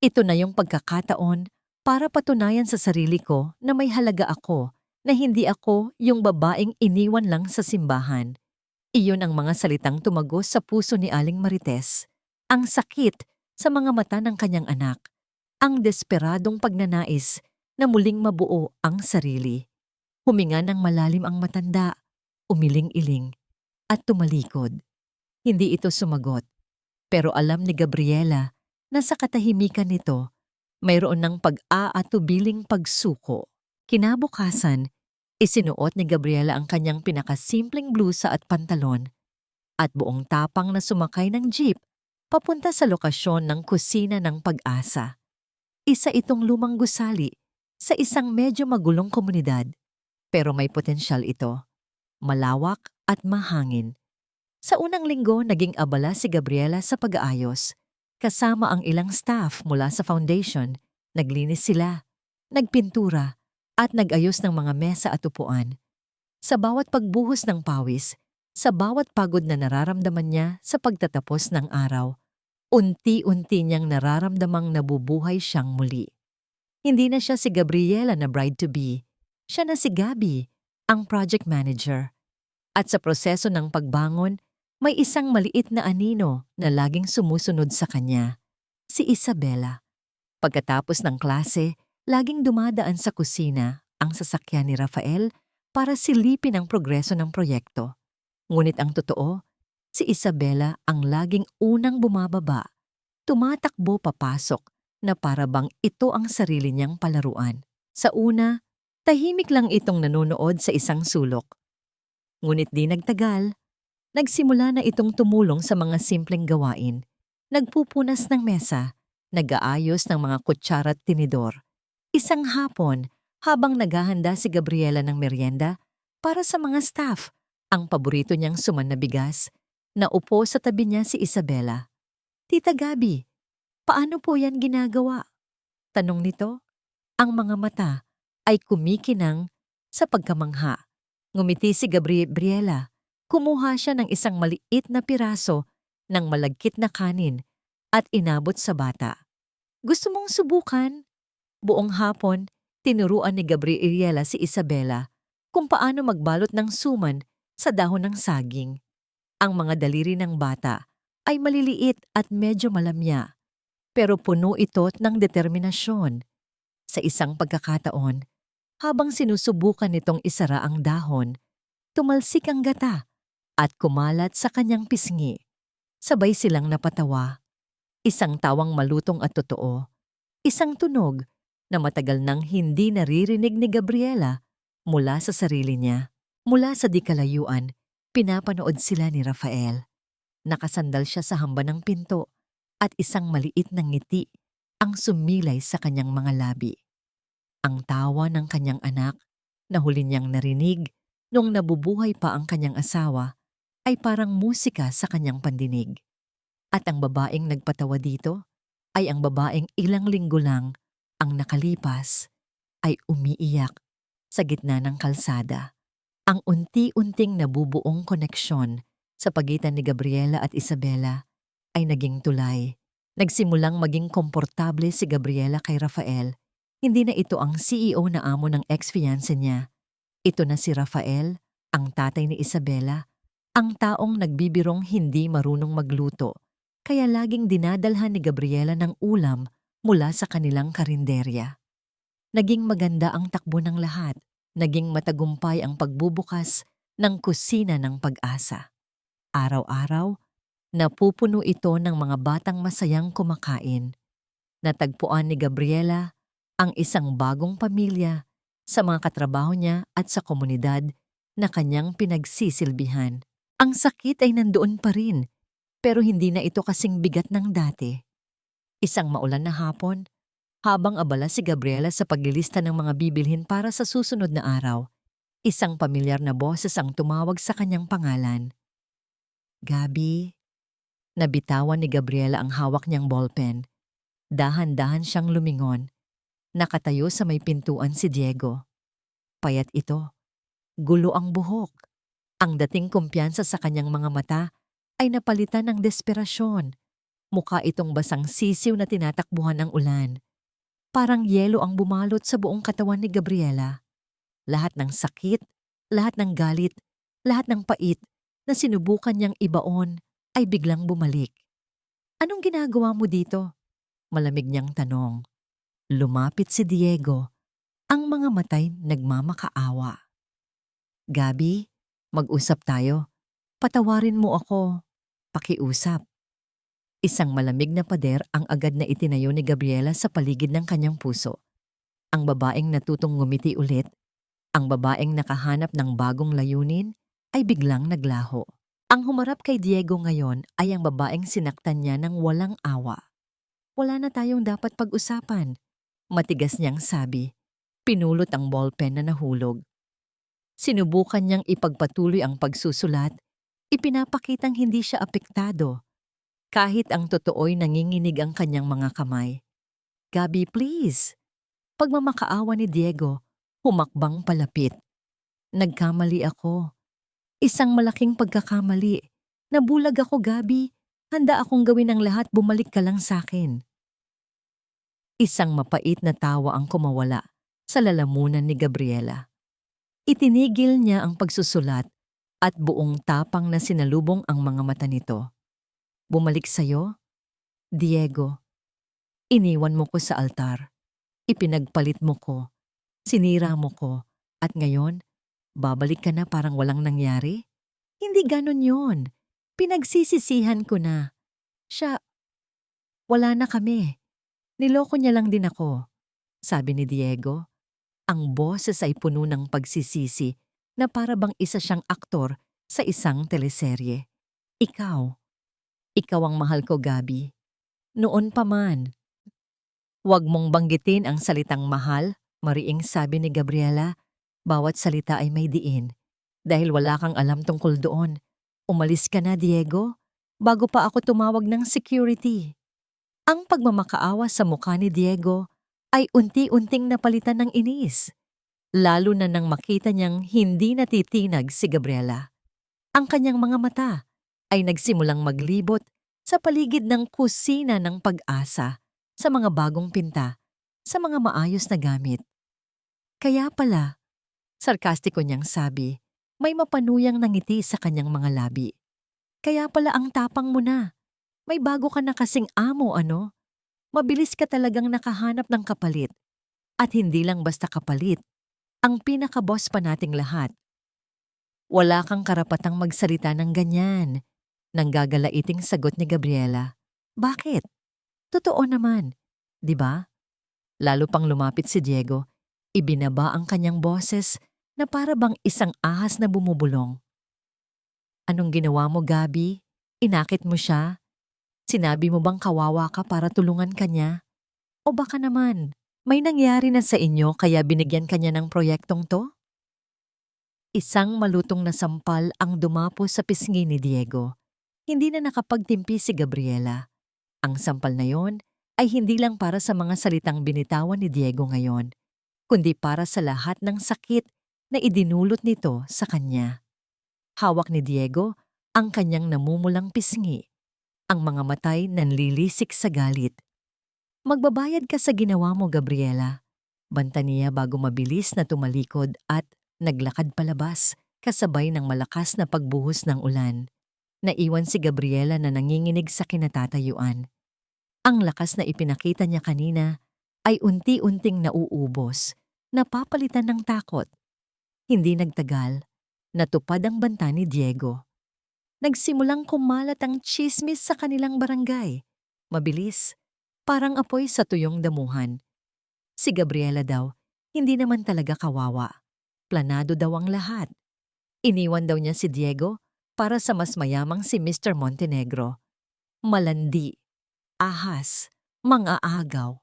ito na yung pagkakataon para patunayan sa sarili ko na may halaga ako, na hindi ako yung babaeng iniwan lang sa simbahan. Iyon ang mga salitang tumagos sa puso ni Aling Marites. Ang sakit sa mga mata ng kanyang anak. Ang desperadong pagnanais na muling mabuo ang sarili. Huminga ng malalim ang matanda, umiling-iling, at tumalikod. Hindi ito sumagot, pero alam ni Gabriela na sa katahimikan nito, mayroon ng pag-aatubiling pagsuko. Kinabukasan, isinuot ni Gabriela ang kanyang pinakasimpleng blusa at pantalon at buong tapang na sumakay ng jeep papunta sa lokasyon ng kusina ng Pag-asa. Isa itong lumang gusali sa isang medyo magulong komunidad, pero may potensyal ito, malawak at mahangin. Sa unang linggo, naging abala si Gabriela sa pag-aayos. Kasama ang ilang staff mula sa foundation, naglinis sila, nagpintura, at nag-ayos ng mga mesa at upuan. Sa bawat pagbuhos ng pawis, sa bawat pagod na nararamdaman niya sa pagtatapos ng araw, unti-unti niyang nararamdamang nabubuhay siyang muli. Hindi na siya si Gabriela na bride-to-be. Siya na si Gabi, ang project manager. At sa proseso ng pagbangon, may isang maliit na anino na laging sumusunod sa kanya, si Isabela. Pagkatapos ng klase, laging dumadaan sa kusina ang sasakyan ni Rafael para silipin ang progreso ng proyekto. Ngunit ang totoo, si Isabela ang laging unang bumababa, tumatakbo papasok na para bang ito ang sarili niyang palaruan. Sa una, tahimik lang itong nanonood sa isang sulok. Ngunit di nagtagal, nagsimula na itong tumulong sa mga simpleng gawain, nagpupunas ng mesa, nag-aayos ng mga kutsara at tinidor. Isang hapon, habang naghahanda si Gabriela ng merienda para sa mga staff, ang paborito niyang suman na bigas, naupo sa tabi niya si Isabela. Tita Gabi, paano po yan ginagawa? Tanong nito. Ang mga mata ay kumikinang sa pagkamangha. Ngumiti si Gabriela. Kumuha siya ng isang maliit na piraso ng malagkit na kanin at inabot sa bata. Gusto mong subukan? Buong hapon, tinuruan ni Gabriela si Isabela kung paano magbalot ng suman sa dahon ng saging. Ang mga daliri ng bata ay maliliit at medyo malamya, pero puno ito ng determinasyon. Sa isang pagkakataon, habang sinusubukan nitong isara ang dahon, tumalsik ang gata at kumalat sa kanyang pisngi. Sabay silang napatawa. Isang tawang malutong at totoo. Isang tunog na matagal nang hindi naririnig ni Gabriela mula sa sarili niya. Mula sa di kalayuan, pinapanood sila ni Rafael. Nakasandal siya sa hamba ng pinto at isang maliit na ngiti ang sumilay sa kanyang mga labi. Ang tawa ng kanyang anak na huli niyang narinig nung nabubuhay pa ang kanyang asawa ay parang musika sa kanyang pandinig. At ang babaeng nagpatawa dito ay ang babaeng ilang linggo lang ang nakalipas ay umiiyak sa gitna ng kalsada. Ang unti-unting nabubuong koneksyon sa pagitan ni Gabriela at Isabela ay naging tulay. Nagsimulang maging komportable si Gabriela kay Rafael. Hindi na ito ang CEO na amo ng ex-fiancé niya. Ito na si Rafael, ang tatay ni Isabela, ang taong nagbibirong hindi marunong magluto, kaya laging dinadalhan ni Gabriela ng ulam mula sa kanilang karinderya. Naging maganda ang takbo ng lahat. Naging matagumpay ang pagbubukas ng kusina ng Pag-asa. Araw-araw, napupuno ito ng mga batang masayang kumakain. Natagpuan ni Gabriela ang isang bagong pamilya sa mga katrabaho niya at sa komunidad na kanyang pinagsisilbihan. Ang sakit ay nandoon pa rin, pero hindi na ito kasing bigat ng dati. Isang maulan na hapon, habang abala si Gabriela sa paglilista ng mga bibilhin para sa susunod na araw, isang pamilyar na boses ang tumawag sa kanyang pangalan. Gabi. Nabitawan ni Gabriela ang hawak niyang ballpen. Dahan-dahan siyang lumingon. Nakatayo sa may pintuan si Diego. Payat ito. Gulo ang buhok. Ang dating kumpiyansa sa kanyang mga mata ay napalitan ng desperasyon. Mukha itong basang sisiw na tinatakbuhan ng ulan. Parang yelo ang bumalot sa buong katawan ni Gabriela. Lahat ng sakit, lahat ng galit, lahat ng pait na sinubukan niyang ibaon ay biglang bumalik. Anong ginagawa mo dito? Malamig niyang tanong. Lumapit si Diego, ang mga matay nagmamakaawa. Gabi, mag-usap tayo. Patawarin mo ako. Pakiusap. Isang malamig na pader ang agad na itinayo ni Gabriela sa paligid ng kanyang puso. Ang babaeng natutong ngumiti ulit, ang babaeng nakahanap ng bagong layunin, ay biglang naglaho. Ang humarap kay Diego ngayon ay ang babaeng sinaktan niya ng walang awa. Wala na tayong dapat pag-usapan, matigas niyang sabi. Pinulot ang ballpen na nahulog. Sinubukan niyang ipagpatuloy ang pagsusulat, ipinapakitang hindi siya apektado. Kahit ang totoo'y nanginginig ang kanyang mga kamay. Gabi, please. Pagmamakaawa ni Diego, humakbang palapit. Nagkamali ako. Isang malaking pagkakamali. Nabulag ako, Gabi. Handa akong gawin ang lahat, bumalik ka lang sa'kin. Isang mapait na tawa ang kumawala sa lalamunan ni Gabriela. Itinigil niya ang pagsusulat at buong tapang na sinalubong ang mga mata nito. Bumalik sa'yo? Diego, iniwan mo ko sa altar. Ipinagpalit mo ko. Sinira mo ko. At ngayon, babalik ka na parang walang nangyari? Hindi ganon yon. Pinagsisisihan ko na. Siya, wala na kami. Niloko niya lang din ako. Sabi ni Diego. Ang boses ay puno ng pagsisisi na para bang isa siyang aktor sa isang teleserye. Ikaw ang mahal ko, Gabi. Noon pa man. Huwag mong banggitin ang salitang mahal, mariing sabi ni Gabriela. Bawat salita ay may diin. Dahil wala kang alam tungkol doon. Umalis ka na, Diego, bago pa ako tumawag ng security. Ang pagmamakaawa sa mukha ni Diego ay unti-unting napalitan ng inis. Lalo na nang makita niyang hindi natitinag si Gabriela. Ang kanyang mga mata ay nagsimulang maglibot sa paligid ng kusina ng Pag-asa, sa mga bagong pinta, sa mga maayos na gamit. Kaya pala, sarkastiko niyang sabi, may mapanuyang nangiti sa kanyang mga labi. Kaya pala ang tapang mo na. May bago ka na kasing amo, ano? Mabilis ka talagang nakahanap ng kapalit. At hindi lang basta kapalit, ang pinaka-boss pa nating lahat. Wala kang karapatang magsalita ng ganyan. Nanggagalaiting sagot ni Gabriela. Bakit? Totoo naman, di ba? Lalo pang lumapit si Diego, ibinaba ang kanyang boses na para bang isang ahas na bumubulong. Anong ginawa mo, Gabi? Inakit mo siya? Sinabi mo bang kawawa ka para tulungan kanya? O baka naman, may nangyari na sa inyo kaya binigyan kanya ng proyektong to? Isang malutong na sampal ang dumapo sa pisngi ni Diego. Hindi na nakapagtimpi si Gabriela. Ang sampal na yon ay hindi lang para sa mga salitang binitawan ni Diego ngayon. kundi para sa lahat ng sakit na idinulot nito sa kanya. Hawak ni Diego ang kanyang namumulang pisngi, ang mga matay nanlilisik sa galit. Magbabayad ka sa ginawa mo, Gabriela. Banta niya bago mabilis na tumalikod at naglakad palabas kasabay ng malakas na pagbuhos ng ulan. Naiwan si Gabriela na nanginginig sa kinatatayuan. Ang lakas na ipinakita niya kanina ay unti-unting nauubos, napapalitan ng takot. Hindi nagtagal, natupad ang banta ni Diego. Nagsimulang kumalat ang tsismis sa kanilang barangay. Mabilis, parang apoy sa tuyong damuhan. Si Gabriela daw, hindi naman talaga kawawa. Planado daw ang lahat. Iniwan daw niya si Diego para sa mas mayamang si Mr. Montenegro. Malandi, ahas, mga agaw.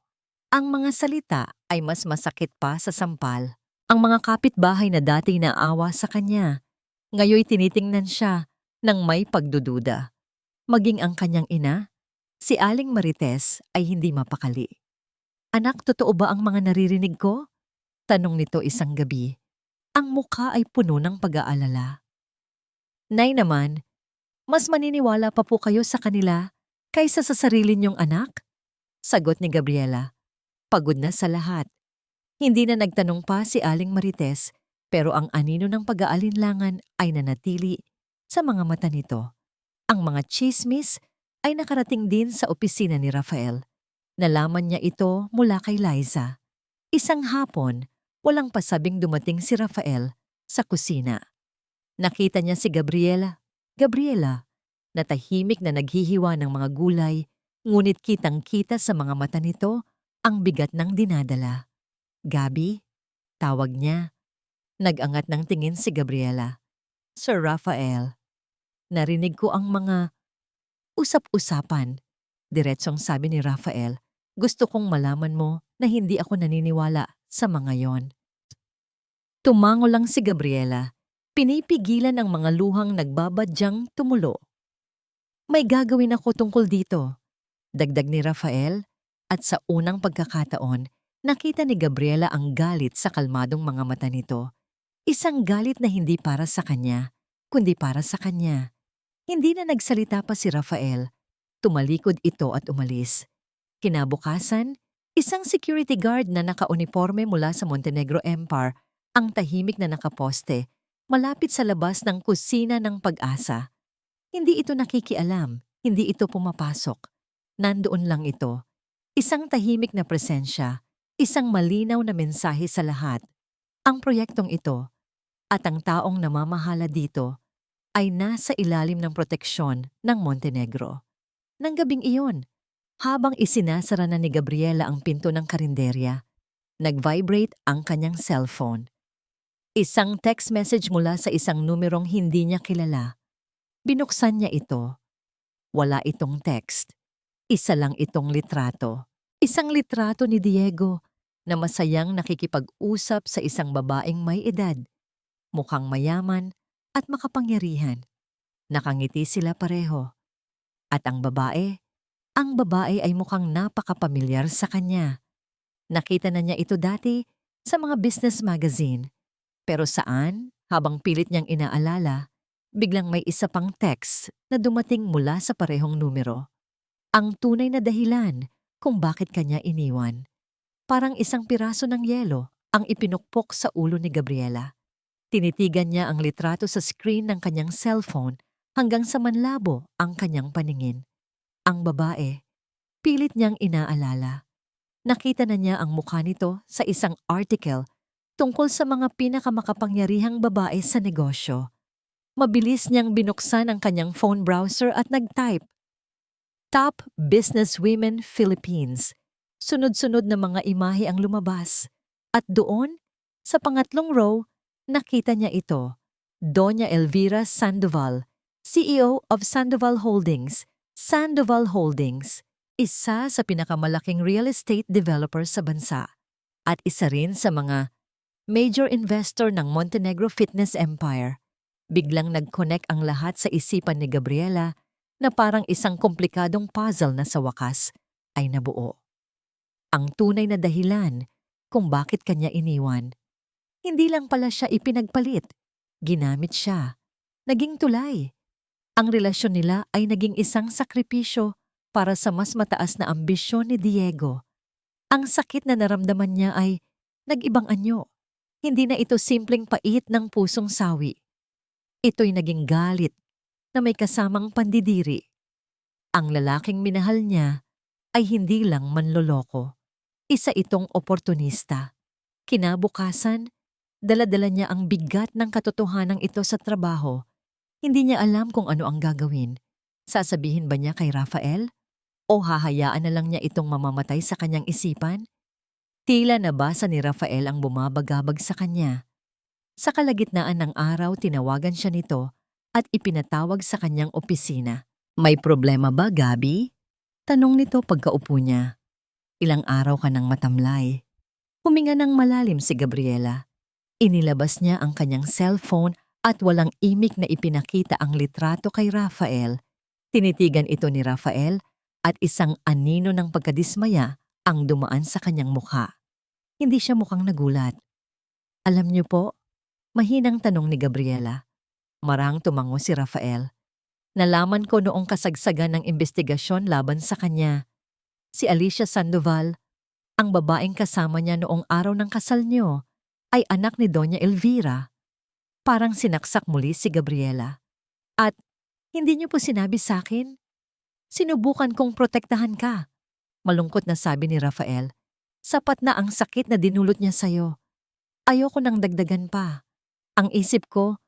Ang mga salita ay mas masakit pa sa sampal. Ang mga kapitbahay na dati naawa sa kanya, ngayoy tinitingnan siya ng may pagdududa. Maging ang kanyang ina, si Aling Marites ay hindi mapakali. Anak, totoo ba ang mga naririnig ko? Tanong nito isang gabi. Ang mukha ay puno ng pag-aalala. Nay naman, mas maniniwala pa po kayo sa kanila kaysa sa sarili niyong anak? Sagot ni Gabriela. Pagod na sa lahat. Hindi na nagtanong pa si Aling Marites, pero ang anino ng pag-aalinlangan ay nanatili sa mga mata nito. Ang mga chismis ay nakarating din sa opisina ni Rafael. Nalaman niya ito mula kay Liza. Isang hapon, walang pasabing dumating si Rafael sa kusina. Nakita niya si Gabriela, na tahimik na naghihiwa ng mga gulay, ngunit kitang-kita sa mga mata nito ang bigat ng dinadala. Gabi, tawag niya. Nag-angat ng tingin si Gabriela. Sir Rafael, narinig ko ang mga usap-usapan. Diretsong sabi ni Rafael, gusto kong malaman mo na hindi ako naniniwala sa mga yon. Tumango lang si Gabriela. Pinipigilan ang mga luhang nagbabadyang tumulo. May gagawin ako tungkol dito, dagdag ni Rafael, at sa unang pagkakataon, nakita ni Gabriela ang galit sa kalmadong mga mata nito. Isang galit na hindi para sa kanya, kundi para sa kanya. Hindi na nagsalita pa si Rafael. Tumalikod ito at umalis. Kinabukasan, isang security guard na nakauniforme mula sa Montenegro Empire ang tahimik na nakaposte malapit sa labas ng kusina ng Pag-asa. Hindi ito nakikialam, hindi ito pumapasok. Nandoon lang ito. Isang tahimik na presensya, isang malinaw na mensahe sa lahat. Ang proyektong ito at ang taong namamahala dito ay nasa ilalim ng proteksyon ng Montenegro. Nang gabing iyon, habang isinasara na ni Gabriela ang pinto ng karinderya, nag-vibrate ang kanyang cellphone. Isang text message mula sa isang numerong hindi niya kilala. Binuksan niya ito. Wala itong text. Isa lang itong litrato. Isang litrato ni Diego na masayang nakikipag-usap sa isang babaeng may edad, mukhang mayaman at makapangyarihan. Nakangiti sila pareho. At ang babae ay mukhang napakapamilyar sa kanya. Nakita na niya ito dati sa mga business magazine. Pero saan, habang pilit niyang inaalala, biglang may isa pang text na dumating mula sa parehong numero. Ang tunay na dahilan kung bakit kanya iniwan. Parang isang piraso ng yelo ang ipinukpok sa ulo ni Gabriela. Tinitigan niya ang litrato sa screen ng kanyang cellphone hanggang sa manlabo ang kanyang paningin. Ang babae, pilit niyang inaalala. Nakita na niya ang mukha nito sa isang article tungkol sa mga pinakamakapangyarihang babae sa negosyo. Mabilis niyang binuksan ang kanyang phone browser at nag-type, Top Businesswomen Philippines. Sunod-sunod na mga imahe ang lumabas. At doon, sa pangatlong row, nakita niya ito. Doña Elvira Sandoval, CEO of Sandoval Holdings. Sandoval Holdings, isa sa pinakamalaking real estate developer sa bansa. At isa rin sa mga major investor ng Montenegro Fitness Empire. Biglang nag-connect ang lahat sa isipan ni Gabriela na parang isang komplikadong puzzle na sa wakas ay nabuo. Ang tunay na dahilan kung bakit kanya iniwan. Hindi lang pala siya ipinagpalit. Ginamit siya. Naging tulay. Ang relasyon nila ay naging isang sakripisyo para sa mas mataas na ambisyon ni Diego. Ang sakit na naramdaman niya ay nag-ibang anyo. Hindi na ito simpleng pait ng pusong sawi. Ito'y naging galit na may kasamang pandidiri. Ang lalaking minahal niya ay hindi lang manloloko. Isa itong oportunista. Kinabukasan, dala-dala niya ang bigat ng katotohanan ito sa trabaho. Hindi niya alam kung ano ang gagawin. Sasabihin ba niya kay Rafael? O hahayaan na lang niya itong mamamatay sa kanyang isipan? Tila nabasa ni Rafael ang bumabagabag sa kanya. Sa kalagitnaan ng araw, tinawagan siya nito at ipinatawag sa kanyang opisina. May problema ba, Gabi? Tanong nito pagkaupo niya. Ilang araw ka nang matamlay. Huminga ng malalim si Gabriela. Inilabas niya ang kanyang cellphone at walang imik na ipinakita ang litrato kay Rafael. Tinitigan ito ni Rafael at isang anino ng pagkadismaya ang dumaan sa kanyang mukha. Hindi siya mukhang nagulat. Alam niyo po, mahinang tanong ni Gabriela. Marang tumango si Rafael. Nalaman ko noong kasagsagan ng investigasyon laban sa kanya. Si Alicia Sandoval, ang babaeng kasama niya noong araw ng kasal niyo, ay anak ni Doña Elvira. Parang sinaksak muli si Gabriela. At hindi niyo po sinabi sa akin? Sinubukan kong protektahan ka. Malungkot na sabi ni Rafael. Sapat na ang sakit na dinulot niya sa'yo. Ayoko nang dagdagan pa. Ang isip ko,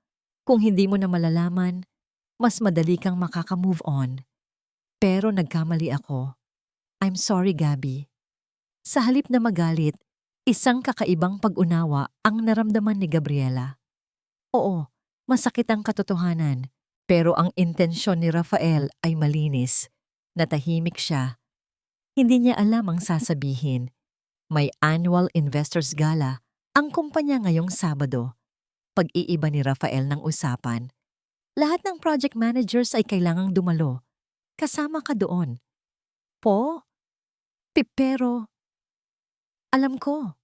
kung hindi mo na malalaman, mas madali kang makaka-move on. Pero nagkamali ako. I'm sorry, Gabi. Sa halip na magalit, isang kakaibang pag-unawa ang naramdaman ni Gabriela. Oo, masakit ang katotohanan, pero ang intensyon ni Rafael ay malinis. Natahimik siya. Hindi niya alam ang sasabihin. May annual investors gala ang kumpanya ngayong Sabado. Pag-iiba ni Rafael ng usapan. Lahat ng project managers ay kailangang dumalo. Kasama ka doon. Po? Pero, alam ko.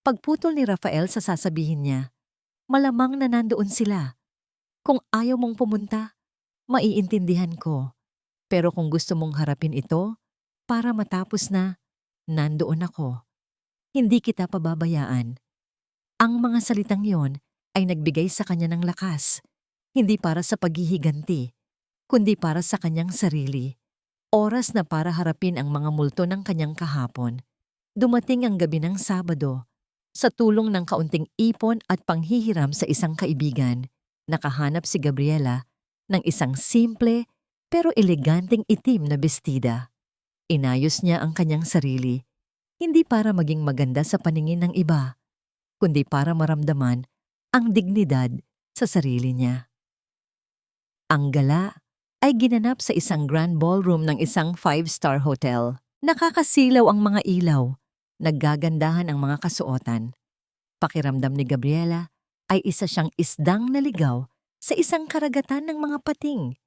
Pagputol ni Rafael sa sasabihin niya, malamang na nandoon sila. Kung ayaw mong pumunta, maiintindihan ko. Pero kung gusto mong harapin ito, para matapos na, nandoon ako. Hindi kita pababayaan. Ang mga salitang yon ay nagbigay sa kanya ng lakas. Hindi para sa paghihiganti, kundi para sa kanyang sarili. Oras na para harapin ang mga multo ng kanyang kahapon. Dumating ang gabi ng Sabado. Sa tulong ng kaunting ipon at panghihiram sa isang kaibigan, nakahanap si Gabriela ng isang simple pero eleganteng itim na bestida. Inayos niya ang kanyang sarili, hindi para maging maganda sa paningin ng iba, kundi para maramdaman ang dignidad sa sarili niya. Ang gala ay ginanap sa isang grand ballroom ng isang 5-star hotel. Nakakasilaw ang mga ilaw, naggagandahan ang mga kasuotan. Pakiramdam ni Gabriela ay isa siyang isdang naligaw sa isang karagatan ng mga pating.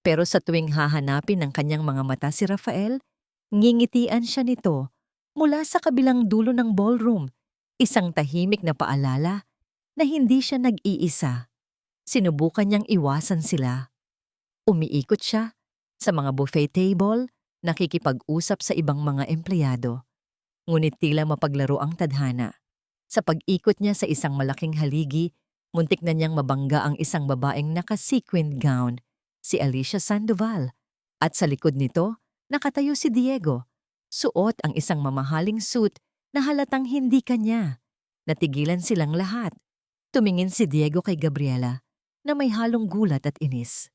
Pero sa tuwing hahanapin ng kanyang mga mata si Rafael, ngingitian siya nito mula sa kabilang dulo ng ballroom, isang tahimik na paalala na hindi siya nag-iisa. Sinubukan niyang iwasan sila. Umiikot siya sa mga buffet table, nakikipag-usap sa ibang mga empleyado. Ngunit tila mapaglaro ang tadhana. Sa pag-ikot niya sa isang malaking haligi, muntik na niyang mabangga ang isang babaeng naka-sequined gown, si Alicia Sandoval. At sa likod nito, nakatayo si Diego. Suot ang isang mamahaling suit na halatang hindi kanya. Natigilan silang lahat. Tumingin si Diego kay Gabriela na may halong gulat at inis.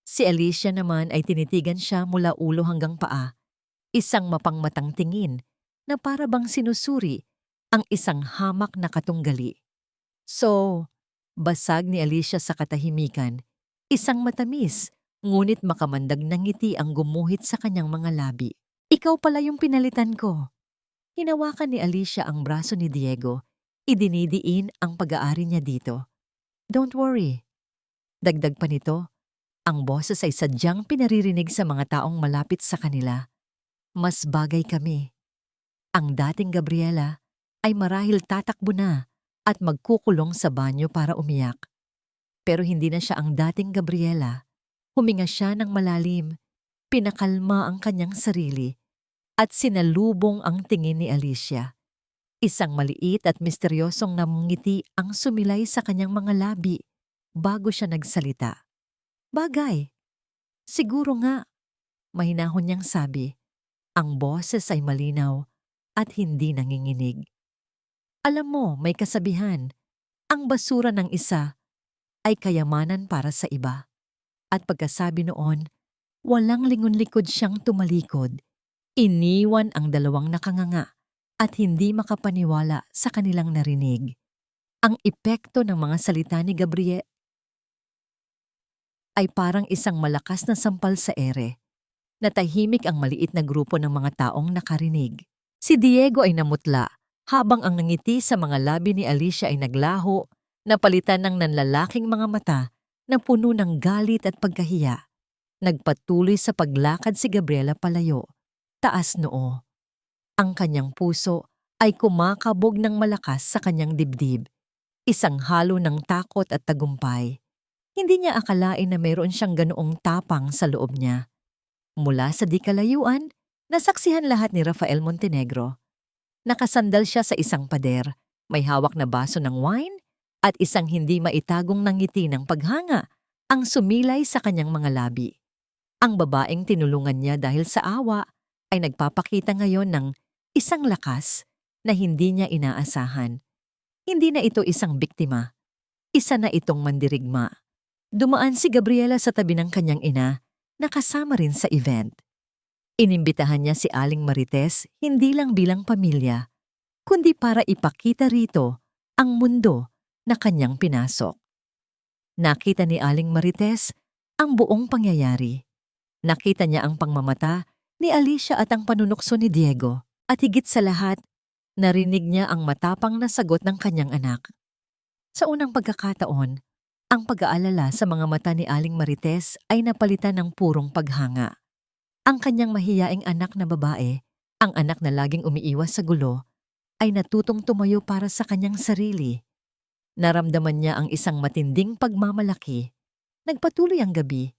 Si Alicia naman ay tinitigan siya mula ulo hanggang paa. Isang mapangmatang tingin na para bang sinusuri ang isang hamak na katunggali. So, basag ni Alicia sa katahimikan, isang matamis ngunit makamandag na ngiti ang gumuhit sa kanyang mga labi. Ikaw pala yung pinalitan ko. Hinawakan ni Alicia ang braso ni Diego. Idinidiin ang pag-aari niya dito. Don't worry. Dagdag pa nito, ang boses ay sadyang pinaririnig sa mga taong malapit sa kanila. Mas bagay kami. Ang dating Gabriela ay marahil tatakbo na at magkukulong sa banyo para umiyak. Pero hindi na siya ang dating Gabriela. Huminga siya ng malalim, pinakalma ang kanyang sarili at sinalubong ang tingin ni Alicia. Isang maliit at misteryosong namungiti ang sumilay sa kanyang mga labi bago siya nagsalita. Bagay. Siguro nga, mahinahon niyang sabi. Ang boses ay malinaw at hindi nanginginig. Alam mo, may kasabihan, ang basura ng isa ay kayamanan para sa iba. At pagkasabi noon, walang lingon-likod siyang tumalikod. Iniwan ang dalawang nakanganga at hindi makapaniwala sa kanilang narinig. Ang epekto ng mga salita ni Gabriel ay parang isang malakas na sampal sa ere. Natahimik ang maliit na grupo ng mga taong nakarinig. Si Diego ay namutla, habang ang nangiti sa mga labi ni Alicia ay naglaho, napalitan ng nanlalaking mga mata na puno ng galit at pagkahiya. Nagpatuloy sa paglakad si Gabriela palayo, taas noo. Ang kanyang puso ay kumakabog ng malakas sa kanyang dibdib, isang halo ng takot at tagumpay. Hindi niya akalain na mayroon siyang ganoong tapang sa loob niya. Mula sa di kalayuan, nasaksihan lahat ni Rafael Montenegro. Nakasandal siya sa isang pader, may hawak na baso ng wine at isang hindi maitagong nangiti ng paghanga ang sumilay sa kanyang mga labi. Ang babaeng tinulungan niya dahil sa awa ay nagpapakita ngayon ng isang lakas na hindi niya inaasahan. Hindi na ito isang biktima. Isa na itong mandirigma. Dumaan si Gabriela sa tabi ng kanyang ina na kasama rin sa event. Inimbitahan niya si Aling Marites hindi lang bilang pamilya, kundi para ipakita rito ang mundo na kanyang pinasok. Nakita ni Aling Marites ang buong pangyayari. Nakita niya ang pangmamata ni Alicia at ang panunukso ni Diego. At higit sa lahat, narinig niya ang matapang na sagot ng kanyang anak. Sa unang pagkakataon, ang pag-aalala sa mga mata ni Aling Marites ay napalitan ng purong paghanga. Ang kanyang mahiyaing anak na babae, ang anak na laging umiiwas sa gulo, ay natutong tumayo para sa kanyang sarili. Naramdaman niya ang isang matinding pagmamalaki. Nagpatuloy ang gabi.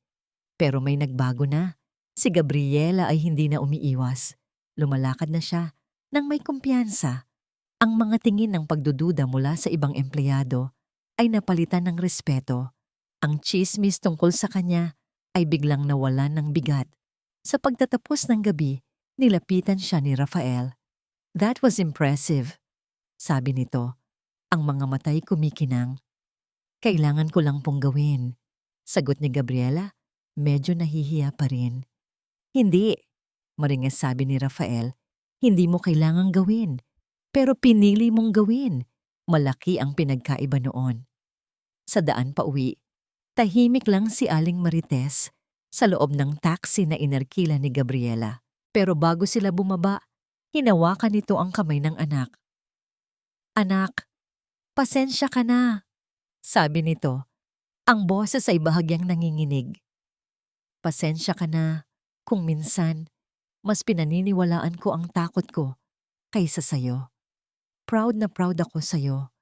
Pero may nagbago na. Si Gabriela ay hindi na umiiwas. Lumalakad na siya nang may kumpiyansa. Ang mga tingin ng pagdududa mula sa ibang empleyado ay napalitan ng respeto. Ang tsismis tungkol sa kanya ay biglang nawalan ng bigat. Sa pagtatapos ng gabi, nilapitan siya ni Rafael. That was impressive, sabi nito. Ang mga mata'y kumikinang. Kailangan ko lang pong gawin. Sagot ni Gabriela. Medyo nahihiya pa rin. Hindi, maringas sabi ni Rafael. Hindi mo kailangang gawin. Pero pinili mong gawin. Malaki ang pinagkaiba noon. Sa daan pa uwi, tahimik lang si Aling Marites sa loob ng taxi na inerkila ni Gabriela. Pero bago sila bumaba, hinawakan nito ang kamay ng anak. Anak, pasensya ka na, sabi nito. Ang boses ay bahagyang nanginginig. Pasensya ka na kung minsan mas pinaniniwalaan ko ang takot ko kaysa sayo. Proud na proud ako sayo.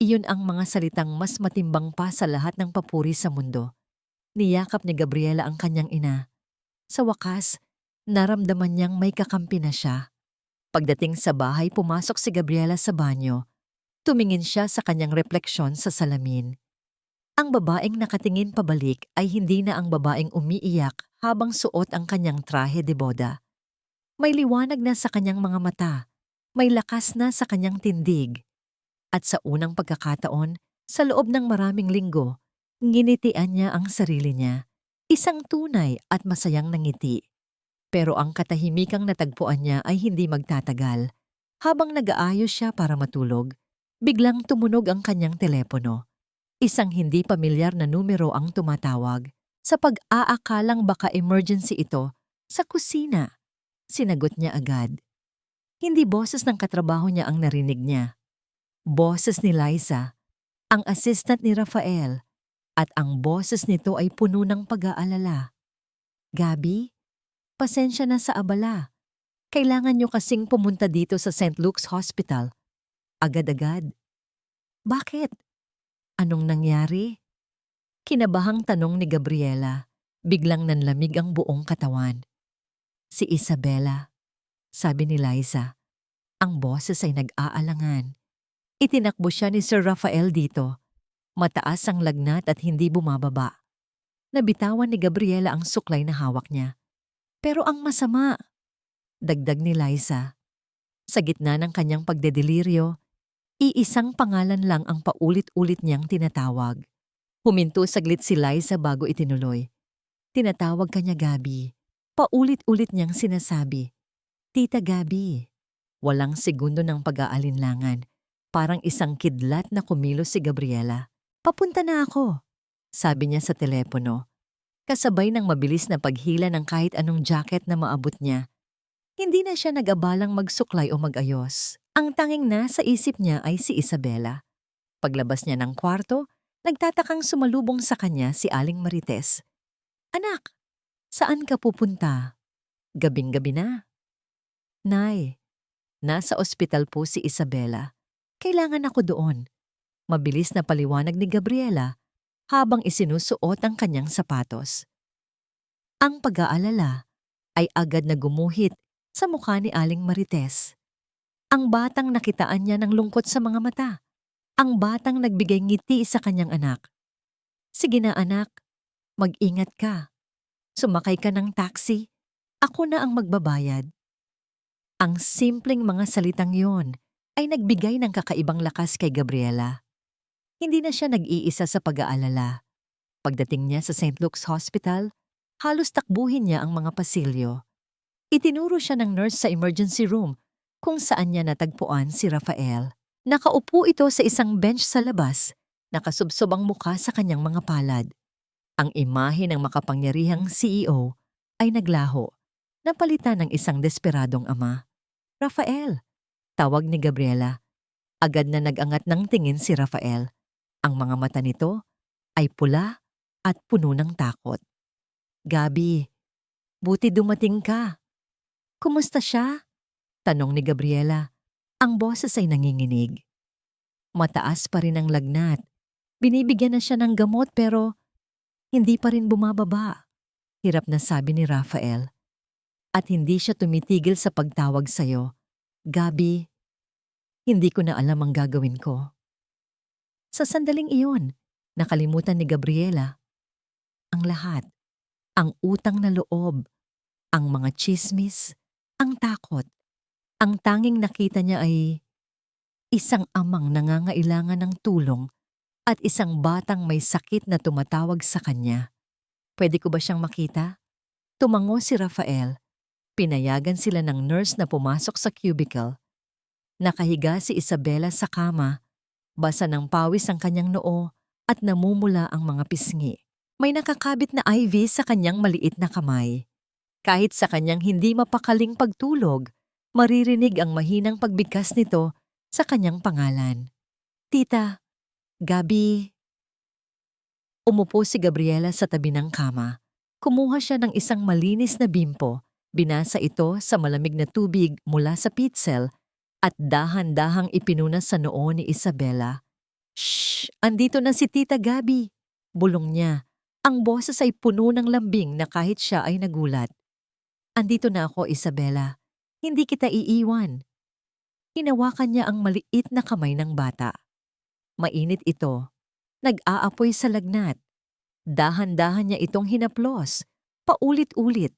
Iyon ang mga salitang mas matimbang pa sa lahat ng papuri sa mundo. Niyakap ni Gabriela ang kanyang ina. Sa wakas, naramdaman niyang may kakampi na siya. Pagdating sa bahay, pumasok si Gabriela sa banyo. Tumingin siya sa kanyang refleksyon sa salamin. Ang babaeng nakatingin pabalik ay hindi na ang babaeng umiiyak habang suot ang kanyang trahe de boda. May liwanag na sa kanyang mga mata, may lakas na sa kanyang tindig. At sa unang pagkakataon, sa loob ng maraming linggo, nginitian niya ang sarili niya. Isang tunay at masayang nangiti. Pero ang katahimikang natagpuan niya ay hindi magtatagal. Habang nag-aayos siya para matulog, biglang tumunog ang kanyang telepono. Isang hindi pamilyar na numero ang tumatawag. Sa pag-aakalang baka emergency ito, sa kusina, sinagot niya agad. Hindi boses ng katrabaho niya ang narinig niya. Boses ni Liza, ang assistant ni Rafael, at ang boses nito ay puno ng pag-aalala. Gabi, pasensya na sa abala. Kailangan niyo kasing pumunta dito sa St. Luke's Hospital. agad-agad. Bakit? Anong nangyari? Kinabahang tanong ni Gabriela. Biglang nanlamig ang buong katawan. Si Isabela, sabi ni Liza. Ang boses ay nag-aalangan. Itinakbo siya ni Sir Rafael dito. Mataas ang lagnat at hindi bumababa. Nabitawan ni Gabriela ang suklay na hawak niya. Pero ang masama, dagdag ni Liza. Sa gitna ng kanyang pagdedeliryo, iisang pangalan lang ang paulit-ulit niyang tinatawag. Huminto saglit si Liza bago itinuloy. Tinatawag kanya Gabi. Paulit-ulit niyang sinasabi, Tita Gabi. Walang segundo ng pag-aalinlangan. Parang isang kidlat na kumilos si Gabriela. Papunta na ako, sabi niya sa telepono. Kasabay ng mabilis na paghila ng kahit anong jacket na maabot niya. Hindi na siya nag-abalang magsuklay o mag-ayos. Ang tanging nasa isip niya ay si Isabela. Paglabas niya ng kwarto, nagtatakang sumalubong sa kanya si Aling Marites. Anak, saan ka pupunta? Gabing-gabi na. Nay, nasa ospital po si Isabela. Kailangan ako doon. Mabilis na paliwanag ni Gabriela habang isinusuot ang kanyang sapatos. Ang pag-aalala ay agad na gumuhit sa mukha ni Aling Marites. Ang batang nakitaan niya ng lungkot sa mga mata. Ang batang nagbigay ngiti sa kanyang anak. Sige na anak, mag-ingat ka. Sumakay ka ng taxi. Ako na ang magbabayad. Ang simpleng mga salitang yon ay nagbigay ng kakaibang lakas kay Gabriela. Hindi na siya nag-iisa sa pag-aalala. Pagdating niya sa St. Luke's Hospital, halos takbuhin niya ang mga pasilyo. Itinuro siya ng nurse sa emergency room kung saan niya natagpuan si Rafael. Nakaupo ito sa isang bench sa labas, nakasubsob ang mukha sa kanyang mga palad. Ang imahe ng makapangyarihang CEO ay naglaho, napalitan ng isang desperadong ama. Rafael, tawag ni Gabriela. Agad na nag-angat ng tingin si Rafael. Ang mga mata nito ay pula at puno ng takot. Gabi, buti dumating ka. Kumusta siya? Tanong ni Gabriela. Ang boses ay nanginginig. Mataas pa rin ang lagnat. Binibigyan na siya ng gamot pero hindi pa rin bumababa. Hirap na sabi ni Rafael. At hindi siya tumitigil sa pagtawag sa'yo. Gabi, hindi ko na alam ang gagawin ko. Sa sandaling iyon, nakalimutan ni Gabriela ang lahat. Ang utang na loob, ang mga tsismis, ang takot. Ang tanging nakita niya ay isang amang nangangailangan ng tulong at isang batang may sakit na tumatawag sa kanya. Pwede ko ba siyang makita? Tumango si Rafael. Pinayagan sila ng nurse na pumasok sa cubicle. Nakahiga si Isabela sa kama. Basa ng pawis ang kanyang noo at namumula ang mga pisngi. May nakakabit na IV sa kanyang maliit na kamay. Kahit sa kanyang hindi mapakaling pagtulog, maririnig ang mahinang pagbigkas nito sa kanyang pangalan. Tita, Gabi. Umupo si Gabriela sa tabi ng kama. Kumuha siya ng isang malinis na bimpo. Binasa ito sa malamig na tubig mula sa pitsel at dahan-dahang ipinunas sa noo ni Isabela. Shh! Andito na si Tita Gabi! Bulong niya. Ang boses ay puno ng lambing na kahit siya ay nagulat. Andito na ako, Isabela. Hindi kita iiwan. Hinawakan niya ang maliit na kamay ng bata. Mainit ito. Nag-aapoy sa lagnat. Dahan-dahan niya itong hinaplos, paulit-ulit,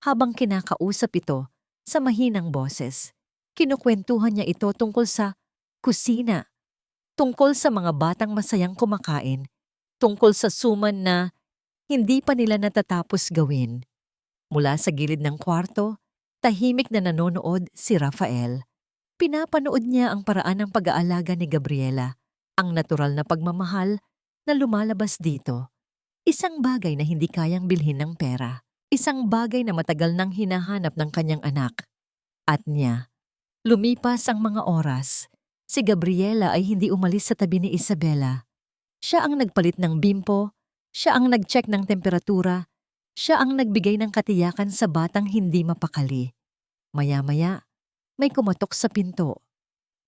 habang kinakausap ito sa mahinang boses. Kinukwentuhan niya ito tungkol sa kusina, tungkol sa mga batang masayang kumakain, tungkol sa suman na hindi pa nila natatapos gawin. Mula sa gilid ng kwarto, tahimik na nanonood si Rafael. Pinapanood niya ang paraan ng pag-aalaga ni Gabriela, ang natural na pagmamahal na lumalabas dito. Isang bagay na hindi kayang bilhin ng pera. Isang bagay na matagal nang hinahanap ng kanyang anak. At niya, lumipas ang mga oras. Si Gabriela ay hindi umalis sa tabi ni Isabela. Siya ang nagpalit ng bimpo, siya ang nag-check ng temperatura, siya ang nagbigay ng katiyakan sa batang hindi mapakali. Maya-maya, may kumatok sa pinto.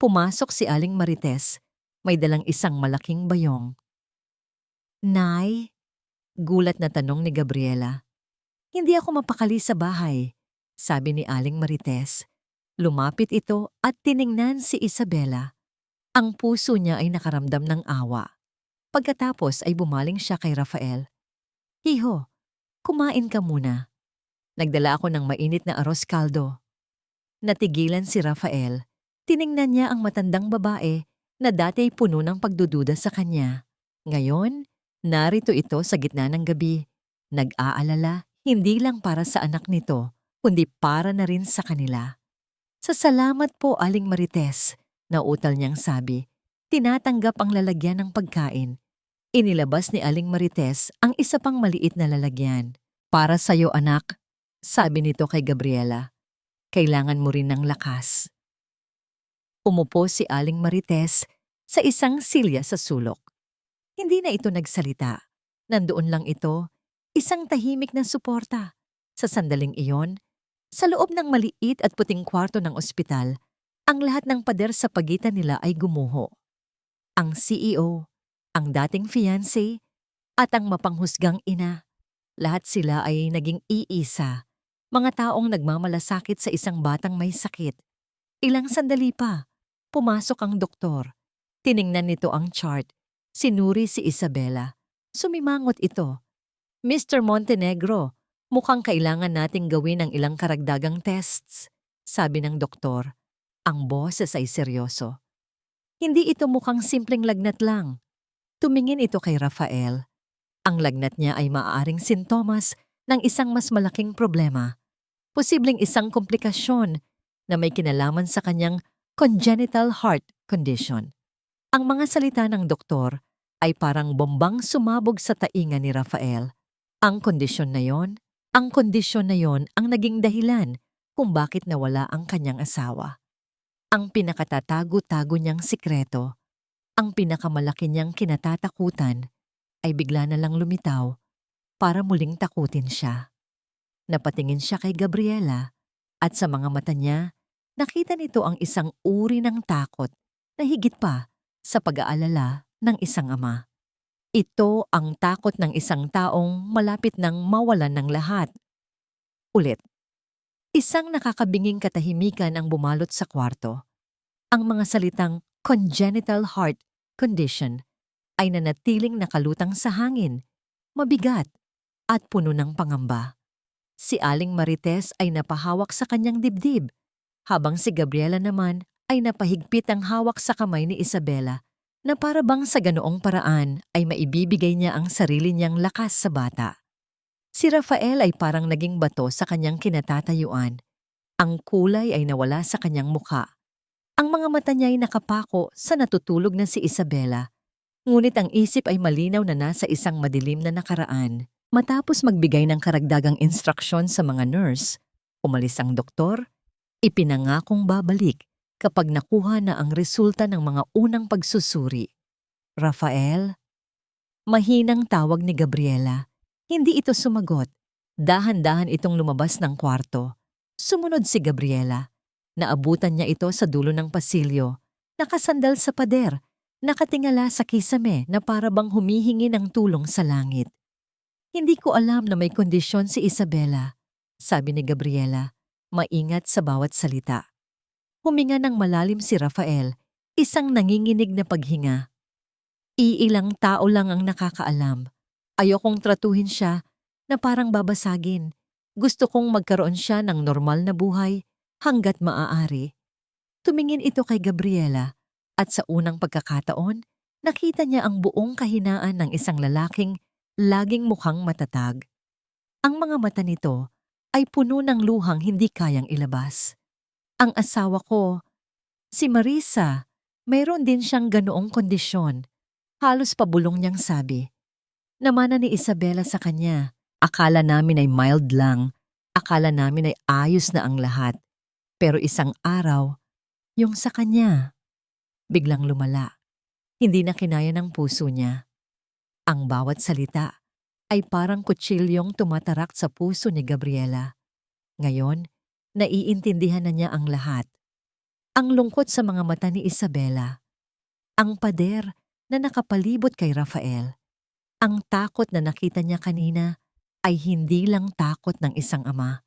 Pumasok si Aling Marites, may dalang isang malaking bayong. Nay, gulat na tanong ni Gabriela. Hindi ako mapakali sa bahay, sabi ni Aling Marites. Lumapit ito at tiningnan si Isabela. Ang puso niya ay nakaramdam ng awa. Pagkatapos ay bumaling siya kay Rafael. Hiho, kumain ka muna. Nagdala ako ng mainit na arroz caldo. Natigilan si Rafael. Tiningnan niya ang matandang babae na dati ay puno ng pagdududa sa kanya. Ngayon, narito ito sa gitna ng gabi. Nag-aalala, hindi lang para sa anak nito, kundi para na rin sa kanila. Sa salamat po, Aling Marites, nautal niyang sabi. Tinatanggap ang lalagyan ng pagkain. Inilabas ni Aling Marites ang isa pang maliit na lalagyan. Para sa'yo, anak, sabi nito kay Gabriela. Kailangan mo rin ng lakas. Umupo si Aling Marites sa isang silya sa sulok. Hindi na ito nagsalita. Nandoon lang ito, isang tahimik na suporta. Sa sandaling iyon, sa loob ng maliit at puting kwarto ng ospital, ang lahat ng pader sa pagitan nila ay gumuho. Ang CEO, ang dating fiancé, at ang mapanghusgang ina. Lahat sila ay naging iisa, mga taong nagmamalasakit sa isang batang may sakit. Ilang sandali pa, pumasok ang doktor. Tiningnan nito ang chart. Sinuri si Isabela. Sumimangot ito. Mr. Montenegro, mukhang kailangan nating gawin ang ilang karagdagang tests, sabi ng doktor. Ang boses ay seryoso. Hindi ito mukhang simpleng lagnat lang. Tumingin ito kay Rafael. Ang lagnat niya ay maaaring sintomas ng isang mas malaking problema. Posibleng isang komplikasyon na may kinalaman sa kanyang congenital heart condition. Ang mga salita ng doktor ay parang bombang sumabog sa tainga ni Rafael. Ang kondisyon na yon ang naging dahilan kung bakit nawala ang kanyang asawa. Ang pinakatatago-tago niyang sikreto, ang pinakamalaki niyang kinatatakutan, ay bigla na lang lumitaw para muling takutin siya. Napatingin siya kay Gabriela at sa mga mata niya, nakita nito ang isang uri ng takot na higit pa sa pag-aalala ng isang ama. Ito ang takot ng isang taong malapit nang mawalan ng lahat. Ulit, isang nakakabinging katahimikan ang bumalot sa kwarto. Ang mga salitang congenital heart condition ay nanatiling nakalutang sa hangin, mabigat at puno ng pangamba. Si Aling Marites ay napahawak sa kanyang dibdib, habang si Gabriela naman ay napahigpit ang hawak sa kamay ni Isabela na para bang sa ganoong paraan ay maibibigay niya ang sarili niyang lakas sa bata. Si Rafael ay parang naging bato sa kanyang kinatatayuan. Ang kulay ay nawala sa kanyang mukha. Ang mga mata niya ay nakapako sa natutulog na si Isabela. Ngunit ang isip ay malinaw na nasa isang madilim na nakaraan. Matapos magbigay ng karagdagang instruksyon sa mga nurse, umalis ang doktor, ipinangakong babalik kapag nakuha na ang resulta ng mga unang pagsusuri. Rafael? Mahinang tawag ni Gabriela. Hindi ito sumagot. Dahan-dahan itong lumabas ng kwarto. Sumunod si Gabriela. Naabutan niya ito sa dulo ng pasilyo. Nakasandal sa pader. Nakatingala sa kisame na para bang humihingi ng tulong sa langit. Hindi ko alam na may kondisyon si Isabela, sabi ni Gabriela, maingat sa bawat salita. Huminga ng malalim si Rafael, isang nanginginig na paghinga. Iilang tao lang ang nakakaalam. Ayokong tratuhin siya na parang babasagin. Gusto kong magkaroon siya ng normal na buhay hanggat maaari. Tumingin ito kay Gabriela at sa unang pagkakataon, nakita niya ang buong kahinaan ng isang lalaking laging mukhang matatag. Ang mga mata nito ay puno ng luhang hindi kayang ilabas. Ang asawa ko, si Marisa, mayroon din siyang ganoong kondisyon. Halos pabulong niyang sabi. Namana ni Isabela sa kanya. Akala namin ay mild lang. Akala namin ay ayos na ang lahat. Pero isang araw, yung sa kanya, biglang lumala. Hindi na kinaya ng puso niya. Ang bawat salita ay parang kutsilyong tumatarak sa puso ni Gabriela. Ngayon, naiintindihan na niya ang lahat. Ang lungkot sa mga mata ni Isabela, ang pader na nakapalibot kay Rafael, ang takot na nakita niya kanina ay hindi lang takot ng isang ama.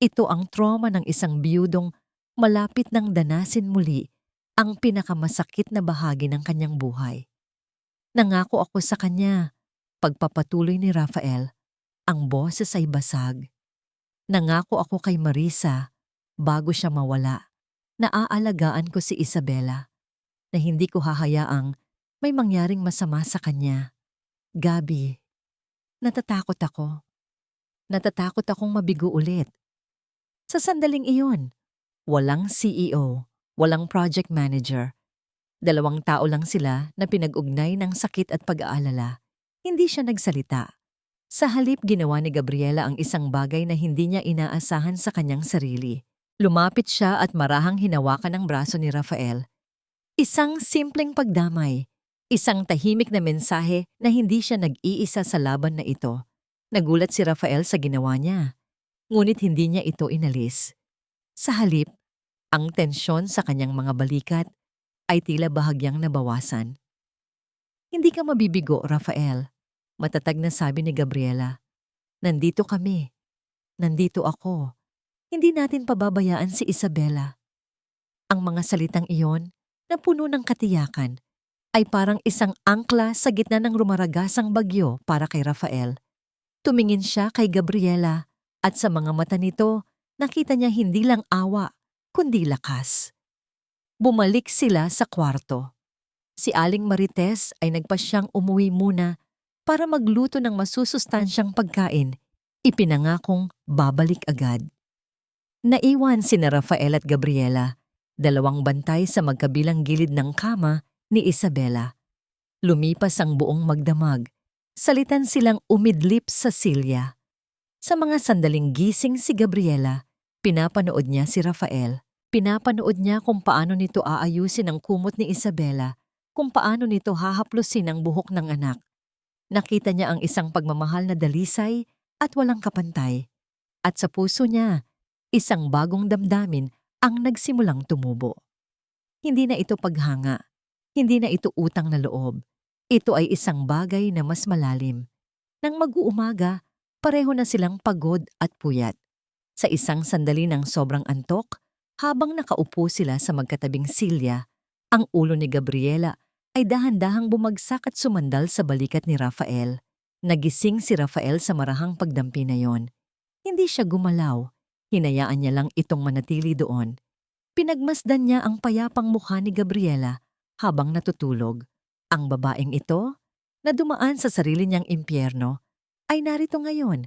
Ito ang trauma ng isang biyudong malapit ng danasin muli ang pinakamasakit na bahagi ng kanyang buhay. Nangako ako sa kanya, pagpapatuloy ni Rafael, ang boses ay basag. Nangako ako kay Marisa, bago siya mawala, na aalagaan ko si Isabela, na hindi ko hahayaang may mangyaring masama sa kanya. Gabi, natatakot ako. Natatakot akong mabigo ulit. Sa sandaling iyon, walang CEO, walang project manager. 2 tao lang sila na pinag-ugnay ng sakit at pag-aalala. Hindi siya nagsalita. Sa halip ginawa ni Gabriela ang isang bagay na hindi niya inaasahan sa kanyang sarili. Lumapit siya at marahang hinawakan ang braso ni Rafael. Isang simpleng pagdamay, isang tahimik na mensahe na hindi siya nag-iisa sa laban na ito. Nagulat si Rafael sa ginawa niya, ngunit hindi niya ito inalis. Sa halip, ang tensyon sa kanyang mga balikat ay tila bahagyang nabawasan. Hindi ka mabibigo, Rafael. Matatag na sabi ni Gabriela. Nandito kami. Nandito ako. Hindi natin pababayaan si Isabela. Ang mga salitang iyon, na puno ng katiyakan, ay parang isang angkla sa gitna ng rumaragasang bagyo para kay Rafael. Tumingin siya kay Gabriela at sa mga mata nito, nakita niya hindi lang awa, kundi lakas. Bumalik sila sa kwarto. Si Aling Marites ay nagpasyang umuwi muna para magluto ng masusustansyang pagkain. Ipinangakong babalik agad. Naiwan sina Rafael at Gabriela, 2 bantay sa magkabilang gilid ng kama ni Isabela. Lumipas ang buong magdamag. Salitan silang umidlip sa silya. Sa mga sandaling gising si Gabriela, pinapanood niya si Rafael. Pinapanood niya kung paano nito aayusin ang kumot ni Isabela, kung paano nito hahaplusin ang buhok ng anak. Nakita niya ang isang pagmamahal na dalisay at walang kapantay. At sa puso niya, isang bagong damdamin ang nagsimulang tumubo. Hindi na ito paghanga. Hindi na ito utang na loob. Ito ay isang bagay na mas malalim. Nang mag-uumaga, pareho na silang pagod at puyat. Sa isang sandali ng sobrang antok, habang nakaupo sila sa magkatabing silya, ang ulo ni Gabriela ay dahan-dahang bumagsak at sumandal sa balikat ni Rafael. Nagising si Rafael sa marahang pagdampi na yon. Hindi siya gumalaw. Hinayaan niya lang itong manatili doon. Pinagmasdan niya ang payapang mukha ni Gabriela habang natutulog. Ang babaeng ito, na dumaan sa sarili niyang impyerno, ay narito ngayon.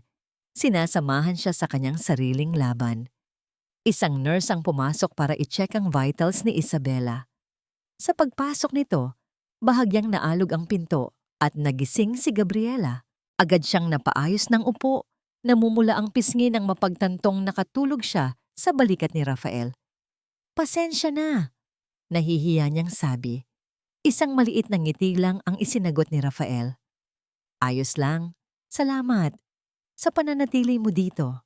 Sinasamahan siya sa kanyang sariling laban. Isang nurse ang pumasok para i-check ang vitals ni Isabela. Sa pagpasok nito, bahagyang naalog ang pinto at nagising si Gabriela. Agad siyang napaayos ng upo, namumula ang pisngi ng mapagtantong nakatulog siya sa balikat ni Rafael. Pasensya na, nahihiya niyang sabi. Isang maliit na ngiti lang ang isinagot ni Rafael. Ayos lang, salamat. Sa pananatili mo dito.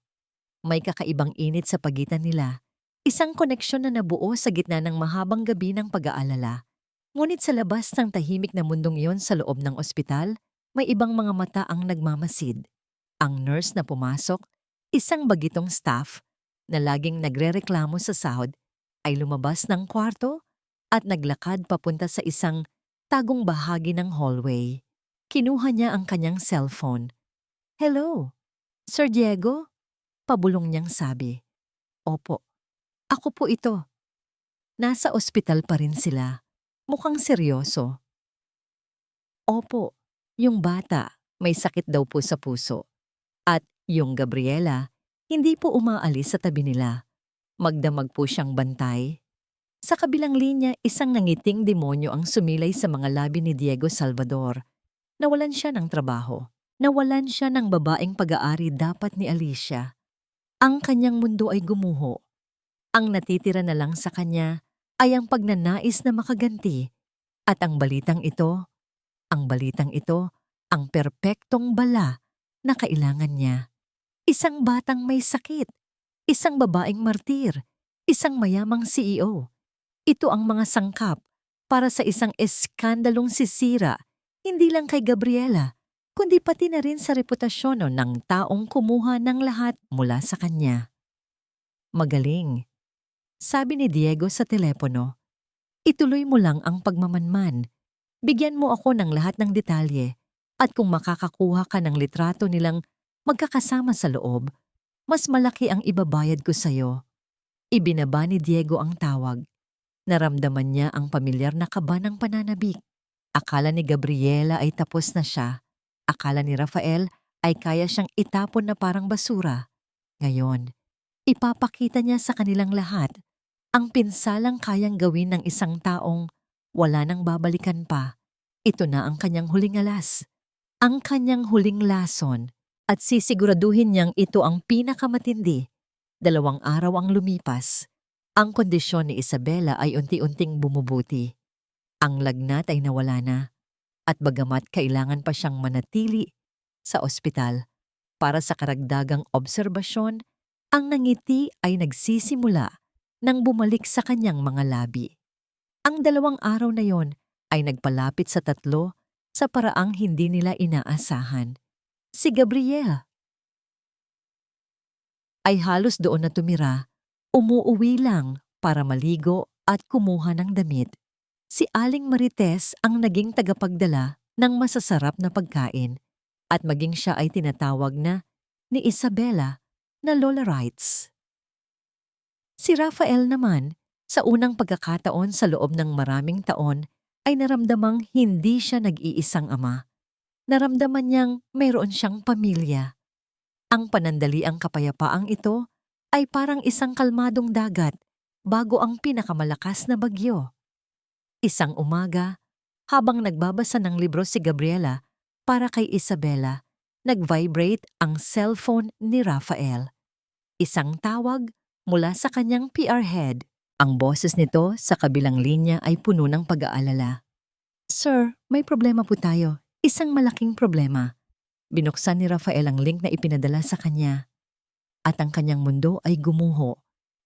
May kakaibang init sa pagitan nila. Isang koneksyon na nabuo sa gitna ng mahabang gabi ng pag-aalala. Ngunit sa labas ng tahimik na mundong iyon sa loob ng ospital, may ibang mga mata ang nagmamasid. Ang nurse na pumasok, isang bagitong staff na laging nagrereklamo sa sahod, ay lumabas ng kwarto at naglakad papunta sa isang tagong bahagi ng hallway. Kinuha niya ang kanyang cellphone. Hello, Sir Diego? Pabulong niyang sabi. Opo, ako po ito. Nasa ospital pa rin sila. Mukhang seryoso. Opo, yung bata may sakit daw po sa puso. At yung Gabriela, hindi po umaalis sa tabi nila. Magdamag po siyang bantay. Sa kabilang linya, isang nangiting demonyo ang sumilay sa mga labi ni Diego Salvador. Nawalan siya ng trabaho. Nawalan siya ng babaeng pag-aari dapat ni Alicia. Ang kanyang mundo ay gumuho. Ang natitira na lang sa kanya ay ang pagnanais na makaganti. At ang balitang ito, ang perpektong bala na kailangan niya. Isang batang may sakit, isang babaeng martir, isang mayamang CEO. Ito ang mga sangkap para sa isang eskandalong sisira, hindi lang kay Gabriela, kundi pati na rin sa reputasyon ng taong kumuha ng lahat mula sa kanya. Magaling, sabi ni Diego sa telepono. Ituloy mo lang ang pagmamanman. Bigyan mo ako ng lahat ng detalye at kung makakakuha ka ng litrato nilang magkakasama sa loob, mas malaki ang ibabayad ko sa'yo. Ibinaba ni Diego ang tawag. Naramdaman niya ang pamilyar na kaba ng pananabik. Akala ni Gabriela ay tapos na siya. Akala ni Rafael ay kaya siyang itapon na parang basura. Ngayon, ipapakita niya sa kanilang lahat ang pinsalang kayang gawin ng isang taong wala nang babalikan pa. Ito na ang kanyang huling alas, ang kanyang huling lason, at sisiguraduhin niyang ito ang pinakamatindi. 2 araw ang lumipas. Ang kondisyon ni Isabela ay unti-unting bumubuti. Ang lagnat ay nawala na, at bagamat kailangan pa siyang manatili sa ospital para sa karagdagang obserbasyon, ang nangiti ay nagsisimula nang bumalik sa kanyang mga labi. Ang 2 araw na yon ay nagpalapit sa 3 sa paraang hindi nila inaasahan. Si Gabriel ay halos doon na tumira, umuuwi lang para maligo at kumuha ng damit. Si Aling Marites ang naging tagapagdala ng masasarap na pagkain at maging siya ay tinatawag na ni Isabela na Lola Rights. Si Rafael naman, sa unang pagkakataon sa loob ng maraming taon, ay naramdamang hindi siya nag-iisang ama. Naramdaman niyang mayroon siyang pamilya. Ang panandaliang kapayapaang ito ay parang isang kalmadong dagat bago ang pinakamalakas na bagyo. Isang umaga, habang nagbabasa ng libro si Gabriela para kay Isabela, nag-vibrate ang cellphone ni Rafael. Isang tawag mula sa kanyang PR head. Ang boses nito sa kabilang linya ay puno ng pag-aalala. "Sir, may problema po tayo. Isang malaking problema." Binuksan ni Rafael ang link na ipinadala sa kanya. At ang kanyang mundo ay gumuho.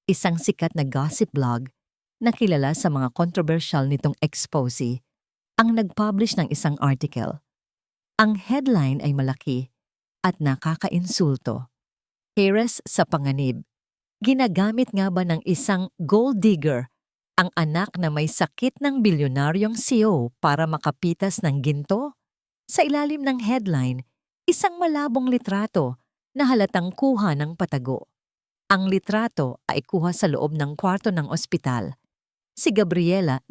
Isang sikat na gossip blog na kilala sa mga controversial nitong expose ang nag-publish ng isang article. Ang headline ay malaki at nakakainsulto. "Heiress sa panganib. Ginagamit nga ba ng isang gold digger ang anak na may sakit ng bilyonaryong CEO para makapitas ng ginto?" Sa ilalim ng headline, isang malabong litrato na halatang kuha ng patago. Ang litrato ay kuha sa loob ng kwarto ng ospital. Si Gabriela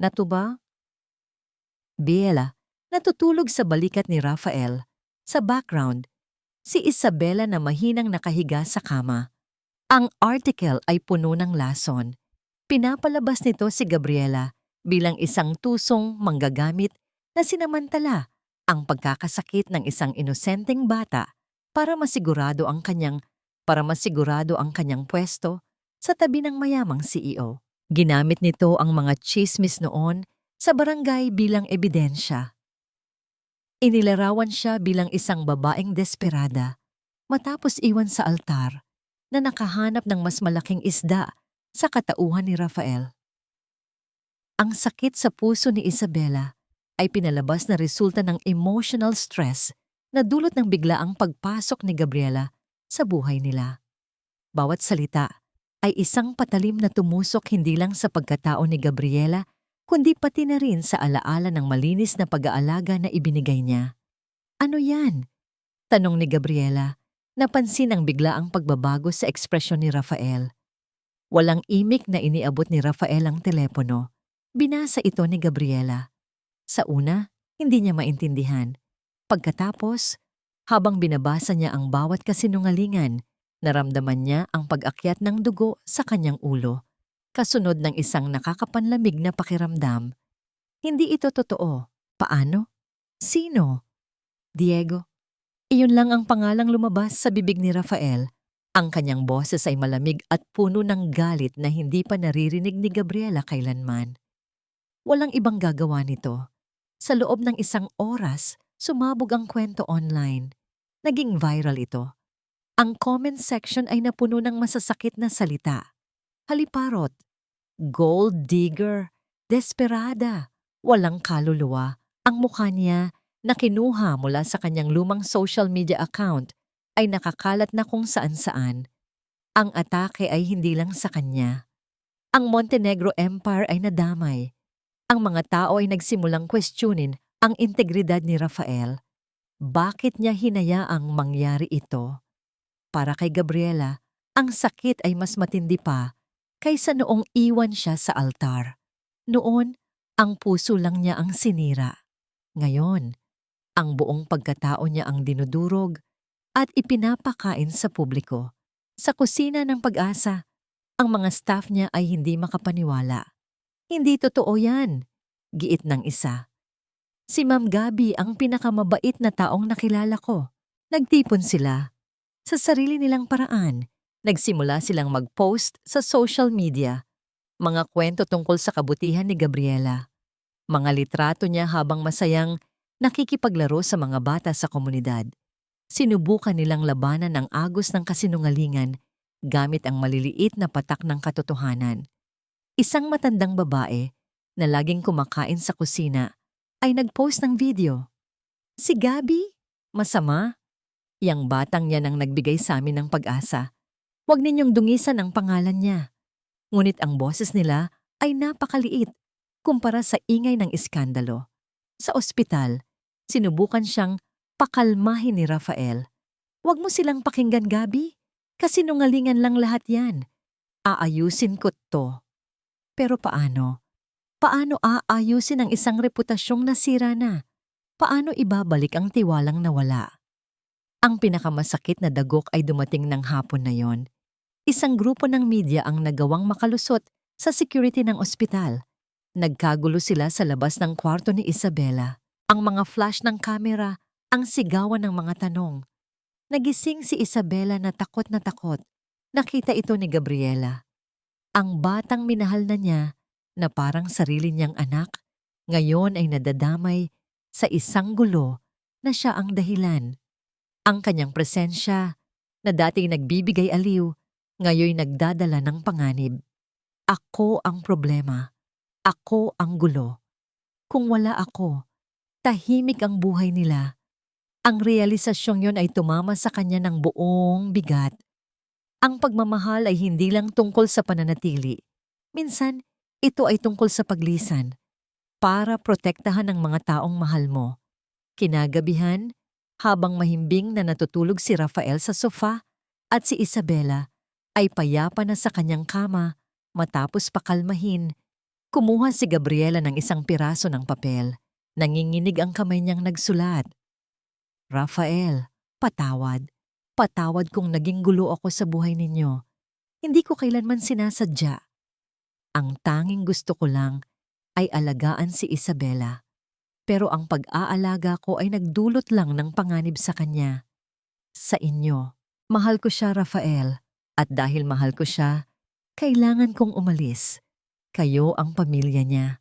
natutulog sa balikat ni Rafael. Sa background, si Isabela na mahinang nakahiga sa kama. Ang article ay puno ng lason. Pinapalabas nito si Gabriela bilang isang tusong manggagamit na sinamantala ang pagkakasakit ng isang inosenteng bata para masigurado ang kanyang pwesto sa tabi ng mayamang CEO. Ginamit nito ang mga tsismis noon sa barangay bilang ebidensya. Inilarawan siya bilang isang babaeng desperada matapos iwan sa altar na nakahanap ng mas malaking isda sa katauhan ni Rafael. Ang sakit sa puso ni Isabela ay pinalabas na resulta ng emotional stress na dulot ng biglaang pagpasok ni Gabriela sa buhay nila. Bawat salita ay isang patalim na tumusok hindi lang sa pagkatao ni Gabriela, kundi pati na rin sa alaala ng malinis na pag-aalaga na ibinigay niya. "Ano yan?" tanong ni Gabriela. Napansin ang biglaang pagbabago sa ekspresyon ni Rafael. Walang imik na iniabot ni Rafael ang telepono. Binasa ito ni Gabriela. Sa una, hindi niya maintindihan. Pagkatapos, habang binabasa niya ang bawat kasinungalingan, naramdaman niya ang pag-akyat ng dugo sa kanyang ulo, kasunod ng isang nakakapanlamig na pakiramdam. Hindi ito totoo. Paano? Sino? Diego. Iyon lang ang pangalang lumabas sa bibig ni Rafael. Ang kanyang boses ay malamig at puno ng galit na hindi pa naririnig ni Gabriela kailanman. Walang ibang gagawa nito. Sa loob ng 1 oras, sumabog ang kwento online. Naging viral ito. Ang comment section ay napuno ng masasakit na salita. Haliparot, gold digger, Desperada, walang kaluluwa, ang mukha niya na kinuha mula sa kanyang lumang social media account ay nakakalat na kung saan-saan. Ang atake ay hindi lang sa kanya. Ang Montenegro Empire ay nadamay. Ang mga tao ay nagsimulang questionin ang integridad ni Rafael. Bakit niya hinayaang mangyari ito? Para kay Gabriela, ang sakit ay mas matindi pa kaysa noong iwan siya sa altar. Noon, ang puso lang niya ang sinira. Ngayon, ang buong pagkatao niya ang dinudurog at ipinapakain sa publiko. Sa kusina ng Pag-asa, ang mga staff niya ay hindi makapaniwala. Hindi totoo yan, giit ng isa. Si Ma'am Gabi ang pinakamabait na taong nakilala ko. Nagtipon sila. Sa sarili nilang paraan, nagsimula silang mag-post sa social media. Mga kwento tungkol sa kabutihan ni Gabriela. Mga litrato niya habang masayang nakikipaglaro sa mga bata sa komunidad. Sinubukan nilang labanan ang agos ng kasinungalingan gamit ang maliliit na patak ng katotohanan. Isang matandang babae na laging kumakain sa kusina ay nag-post ng video. Si Gabi? Masama? Yang batang yan ang nagbigay sa amin ng pag-asa. Huwag ninyong dungisan ang pangalan niya. Ngunit ang boses nila ay napakaliit kumpara sa ingay ng iskandalo. Sa ospital, sinubukan siyang pakalmahin ni Rafael. Huwag mo silang pakinggan, Gabi. Kasinungalingan lang lahat yan. Aayusin ko to. Pero paano? Paano aayusin ang isang reputasyong nasira na? Paano ibabalik ang tiwalang nawala? Ang pinakamasakit na dagok ay dumating ng hapon na yon. Isang grupo ng media ang nagawang makalusot sa security ng ospital. Nagkagulo sila sa labas ng kwarto ni Isabela. Ang mga flash ng kamera, ang sigawan ng mga tanong. Nagising si Isabela na takot na takot. Nakita ito ni Gabriela. Ang batang minahal na niya, na parang sarili niyang anak, ngayon ay nadadamay sa isang gulo na siya ang dahilan. Ang kanyang presensya, na dating nagbibigay aliw, ngayon nagdadala ng panganib. Ako ang problema. Ako ang gulo. Kung wala ako, tahimik ang buhay nila. Ang realisasyong yon ay tumama sa kanya ng buong bigat. Ang pagmamahal ay hindi lang tungkol sa pananatili. Minsan, ito ay tungkol sa paglisan para protektahan ang mga taong mahal mo. Kinagabihan, habang mahimbing na natutulog si Rafael sa sofa at si Isabela ay payapa na sa kanyang kama matapos pakalmahin, kumuha si Gabriela ng isang piraso ng papel. Nanginginig ang kamay niyang nagsulat. Rafael, patawad. Patawad kung naging gulo ako sa buhay ninyo. Hindi ko kailanman sinasadya. Ang tanging gusto ko lang ay alagaan si Isabela. Pero ang pag-aalaga ko ay nagdulot lang ng panganib sa kanya. Sa inyo, mahal ko siya, Rafael. At dahil mahal ko siya, kailangan kong umalis. Kayo ang pamilya niya.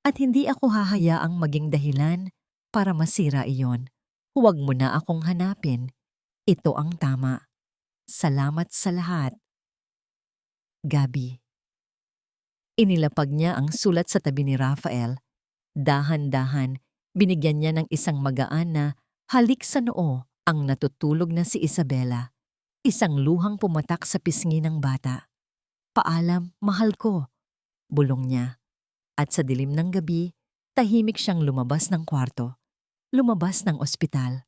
At hindi ako hahayaang maging dahilan para masira iyon. Huwag mo na akong hanapin. Ito ang tama. Salamat sa lahat. Gabi. Inilapag niya ang sulat sa tabi ni Rafael. Dahan-dahan, binigyan niya ng isang magaan na halik sa noo ang natutulog na si Isabela. Isang luhang pumatak sa pisngi ng bata. Paalam, mahal ko, bulong niya. At sa dilim ng gabi, tahimik siyang lumabas ng kwarto, lumabas ng ospital,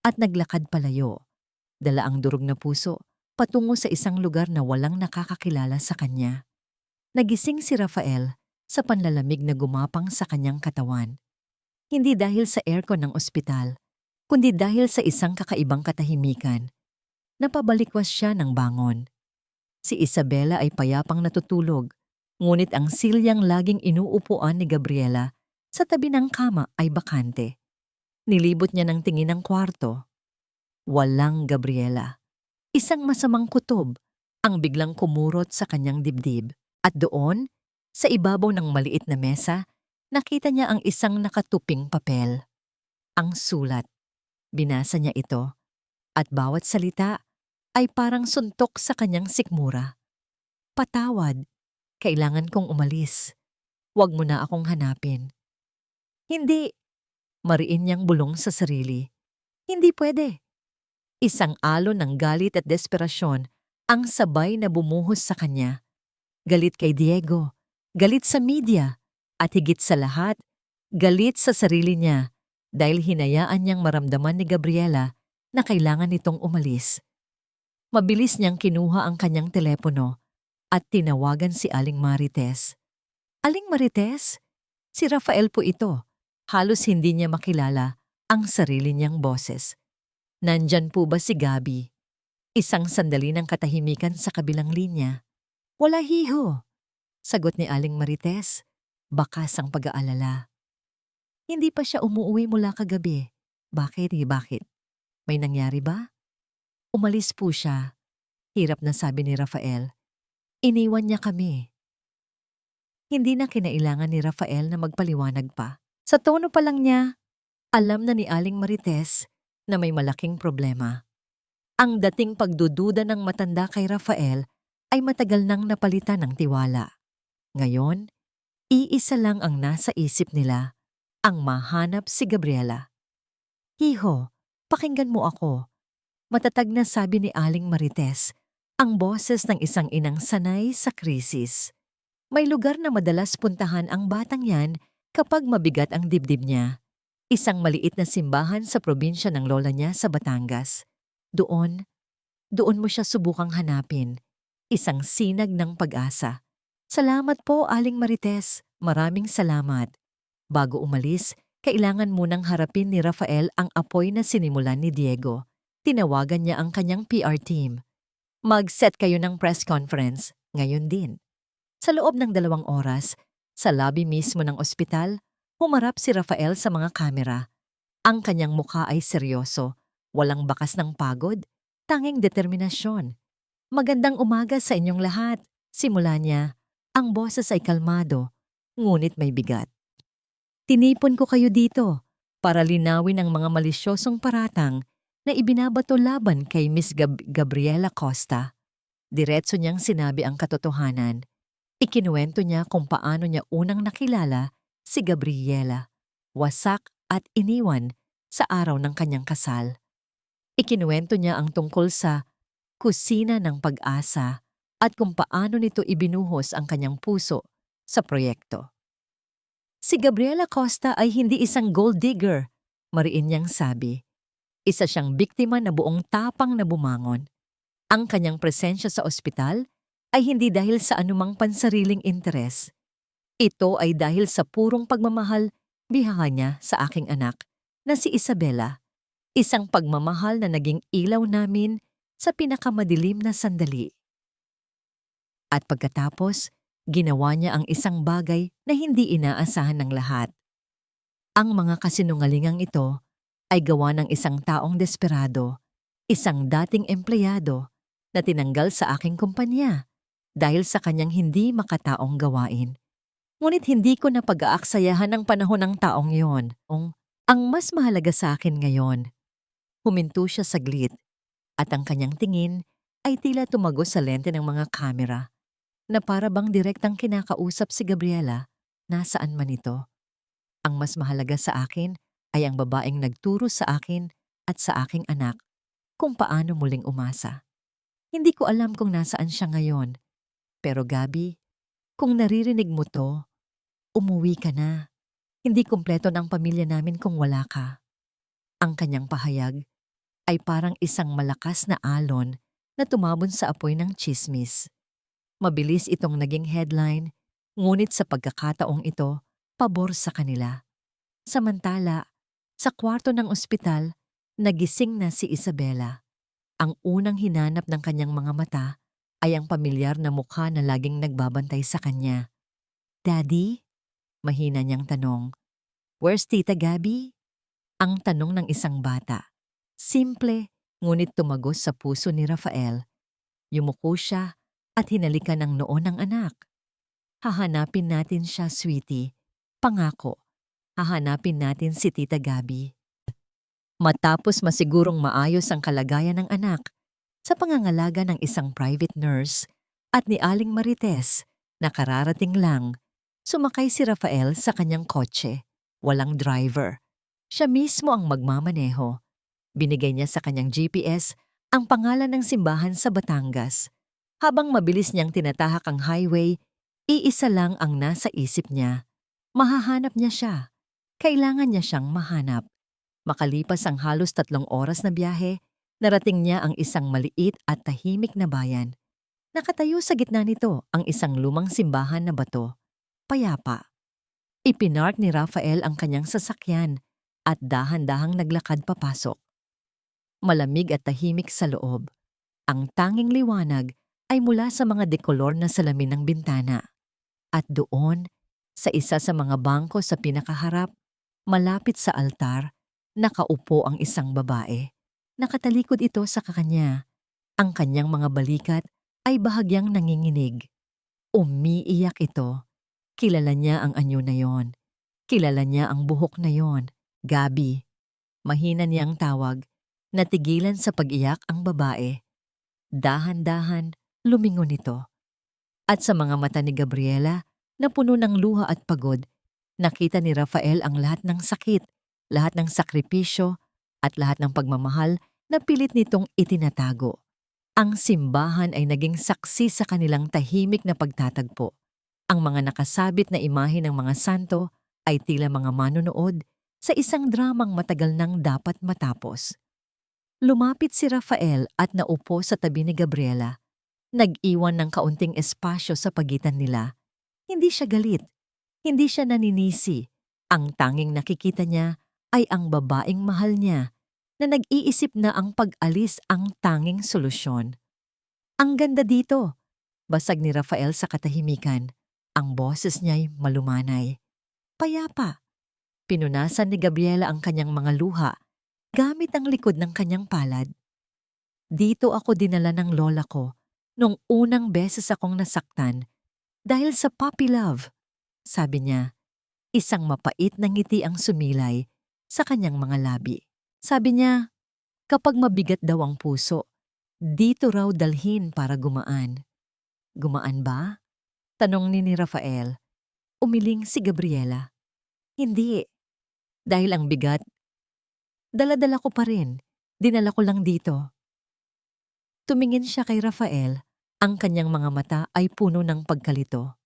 at naglakad palayo. Dala ang durog na puso, patungo sa isang lugar na walang nakakakilala sa kanya. Nagising si Rafael sa panlalamig na gumapang sa kanyang katawan. Hindi dahil sa aircon ng ospital, kundi dahil sa isang kakaibang katahimikan. Napabalikwas siya ng bangon. Si Isabela ay payapang natutulog, ngunit ang silyang laging inuupuan ni Gabriela sa tabi ng kama ay bakante. Nilibot niya ng tingin ang kwarto. Walang Gabriela. Isang masamang kutob ang biglang kumurot sa kanyang dibdib. At doon, sa ibabaw ng maliit na mesa, nakita niya ang isang nakatuping papel. Ang sulat. Binasa niya ito, at bawat salita ay parang suntok sa kanyang sikmura. Patawad. Kailangan kong umalis. Huwag mo na akong hanapin. Hindi, mariin niyang bulong sa sarili. Hindi pwede. Isang alon ng galit at desperasyon ang sabay na bumuhos sa kanya. Galit kay Diego, galit sa media, at higit sa lahat, galit sa sarili niya dahil hinayaan niyang maramdaman ni Gabriela na kailangan nitong umalis. Mabilis niyang kinuha ang kanyang telepono at tinawagan si Aling Marites. Aling Marites? Si Rafael po ito. Halos hindi niya makilala ang sarili niyang boses. Nandyan po ba si Gabi? Isang sandali ng katahimikan sa kabilang linya. Wala hiho. Sagot ni Aling Marites, bakas ang pag-aalala. Hindi pa siya umuwi mula kagabi. Bakit? May nangyari ba? Umalis po siya. Hirap na sabi ni Rafael. Iniwan niya kami. Hindi na kinailangan ni Rafael na magpaliwanag pa. Sa tono pa lang niya, alam na ni Aling Marites na may malaking problema. Ang dating pagdududa ng matanda kay Rafael ay matagal nang napalitan ng tiwala. Ngayon, iisa lang ang nasa isip nila, ang mahanap si Gabriela. Hiho, pakinggan mo ako. Matatag na sabi ni Aling Marites, ang boses ng isang inang sanay sa krisis. May lugar na madalas puntahan ang batang yan kapag mabigat ang dibdib niya. Isang maliit na simbahan sa probinsya ng lola niya sa Batangas. Doon mo siya subukang hanapin. Isang sinag ng pag-asa. Salamat po, Aling Marites. Maraming salamat. Bago umalis, kailangan munang harapin ni Rafael ang apoy na sinimulan ni Diego. Tinawagan niya ang kanyang PR team. Mag-set kayo ng press conference, ngayon din. Sa loob ng 2 oras, sa lobby mismo ng ospital, humarap si Rafael sa mga kamera. Ang kanyang mukha ay seryoso, walang bakas ng pagod, tanging determinasyon. Magandang umaga sa inyong lahat. Simula niya, ang boses ay kalmado, ngunit may bigat. Tinipon ko kayo dito para linawin ang mga malisyosong paratang na ibinabato laban kay Miss Gabriela Costa. Diretso niyang sinabi ang katotohanan. Ikinuwento niya kung paano niya unang nakilala si Gabriela, wasak at iniwan sa araw ng kanyang kasal. Ikinuwento niya ang tungkol sa kusina ng pag-asa at kung paano nito ibinuhos ang kanyang puso sa proyekto. Si Gabriela Costa ay hindi isang gold digger, mariin niyang sabi. Isa siyang biktima na buong tapang na bumangon. Ang kanyang presensya sa ospital ay hindi dahil sa anumang pansariling interes. Ito ay dahil sa purong pagmamahal bihaha niya sa aking anak na si Isabela, isang pagmamahal na naging ilaw namin sa pinakamadilim na sandali. At pagkatapos, ginawa niya ang isang bagay na hindi inaasahan ng lahat. Ang mga kasinungalingang ito ay gawa ng isang taong desperado, isang dating empleyado na tinanggal sa aking kumpanya dahil sa kanyang hindi makataong gawain. Ngunit hindi ko na pag-aaksayahan ang panahon ng taong yon. Ang mas mahalaga sa akin ngayon. Huminto siya saglit at ang kanyang tingin ay tila tumagos sa lente ng mga kamera na para bang direktang kinakausap si Gabriela nasaan man ito. Ang mas mahalaga sa akin ay ang babaeng nagturo sa akin at sa aking anak kung paano muling umasa. Hindi ko alam kung nasaan siya ngayon. Pero Gabi, kung naririnig mo to, umuwi ka na. Hindi kumpleto ng pamilya namin kung wala ka. Ang kanyang pahayag ay parang isang malakas na alon na tumabon sa apoy ng tsismis. Mabilis itong naging headline, ngunit sa pagkakataong ito, pabor sa kanila. Samantala, sa kwarto ng ospital, nagising na si Isabela. Ang unang hinanap ng kanyang mga mata ay ang pamilyar na mukha na laging nagbabantay sa kanya. Daddy? Mahina niyang tanong. Where's Tita Gabi? Ang tanong ng isang bata. Simple, ngunit tumagos sa puso ni Rafael. Yumuko siya at hinalikan ang noo ng anak. Hahanapin natin siya, sweetie. Pangako, hahanapin natin si Tita Gabi. Matapos masigurong maayos ang kalagayan ng anak, sa pangangalaga ng isang private nurse at ni Aling Marites na kararating lang, Sumakay si Rafael sa kanyang kotse. Walang driver. Siya mismo ang magmamaneho. Binigay niya sa kanyang GPS ang pangalan ng simbahan sa Batangas. Habang mabilis niyang tinatahak ang highway, iisa lang ang nasa isip niya. Mahahanap niya siya. Kailangan niya siyang mahanap. Makalipas ang halos 3 oras na biyahe, narating niya ang isang maliit at tahimik na bayan. Nakatayo sa gitna nito ang isang lumang simbahan na bato. Payapa. Ipinark ni Rafael ang kanyang sasakyan at dahan-dahang naglakad papasok. Malamig at tahimik sa loob. Ang tanging liwanag ay mula sa mga dekolor na salamin ng bintana. At doon, sa isa sa mga bangko sa pinakaharap, malapit sa altar, nakaupo ang isang babae. Nakatalikod ito sa kanya. Ang kanyang mga balikat ay bahagyang nanginginig. Umiiyak ito. Kilala niya ang anyo na yon. Kilala niya ang buhok na yon. Gabi. Mahina niyang tawag. Natigilan sa pag-iyak ang babae. Dahan-dahan, lumingon ito. At sa mga mata ni Gabriela, na puno ng luha at pagod, nakita ni Rafael ang lahat ng sakit, lahat ng sakripisyo, at lahat ng pagmamahal na pilit nitong itinatago. Ang simbahan ay naging saksi sa kanilang tahimik na pagtatagpo. Ang mga nakasabit na imahe ng mga santo ay tila mga manonood sa isang dramang matagal nang dapat matapos. Lumapit si Rafael at naupo sa tabi ni Gabriela. Nag-iwan ng kaunting espasyo sa pagitan nila. Hindi siya galit. Hindi siya naninisi. Ang tanging nakikita niya ay ang babaeng mahal niya na nag-iisip na ang pag-alis ang tanging solusyon. Ang ganda dito, basag ni Rafael sa katahimikan. Ang boses niya'y malumanay. Payapa. Pinunasan ni Gabriela ang kanyang mga luha gamit ang likod ng kanyang palad. Dito ako dinala ng lola ko nung unang beses akong nasaktan dahil sa puppy love, sabi niya. Isang mapait na ngiti ang sumilay sa kanyang mga labi. Sabi niya, kapag mabigat daw ang puso, dito raw dalhin para gumaan. Gumaan ba? Tanong ni Rafael. Umiling si Gabriela. Hindi. Dahil ang bigat, dala-dala ko pa rin. Dinala ko lang dito. Tumingin siya kay Rafael. Ang kanyang mga mata ay puno ng pagkalito.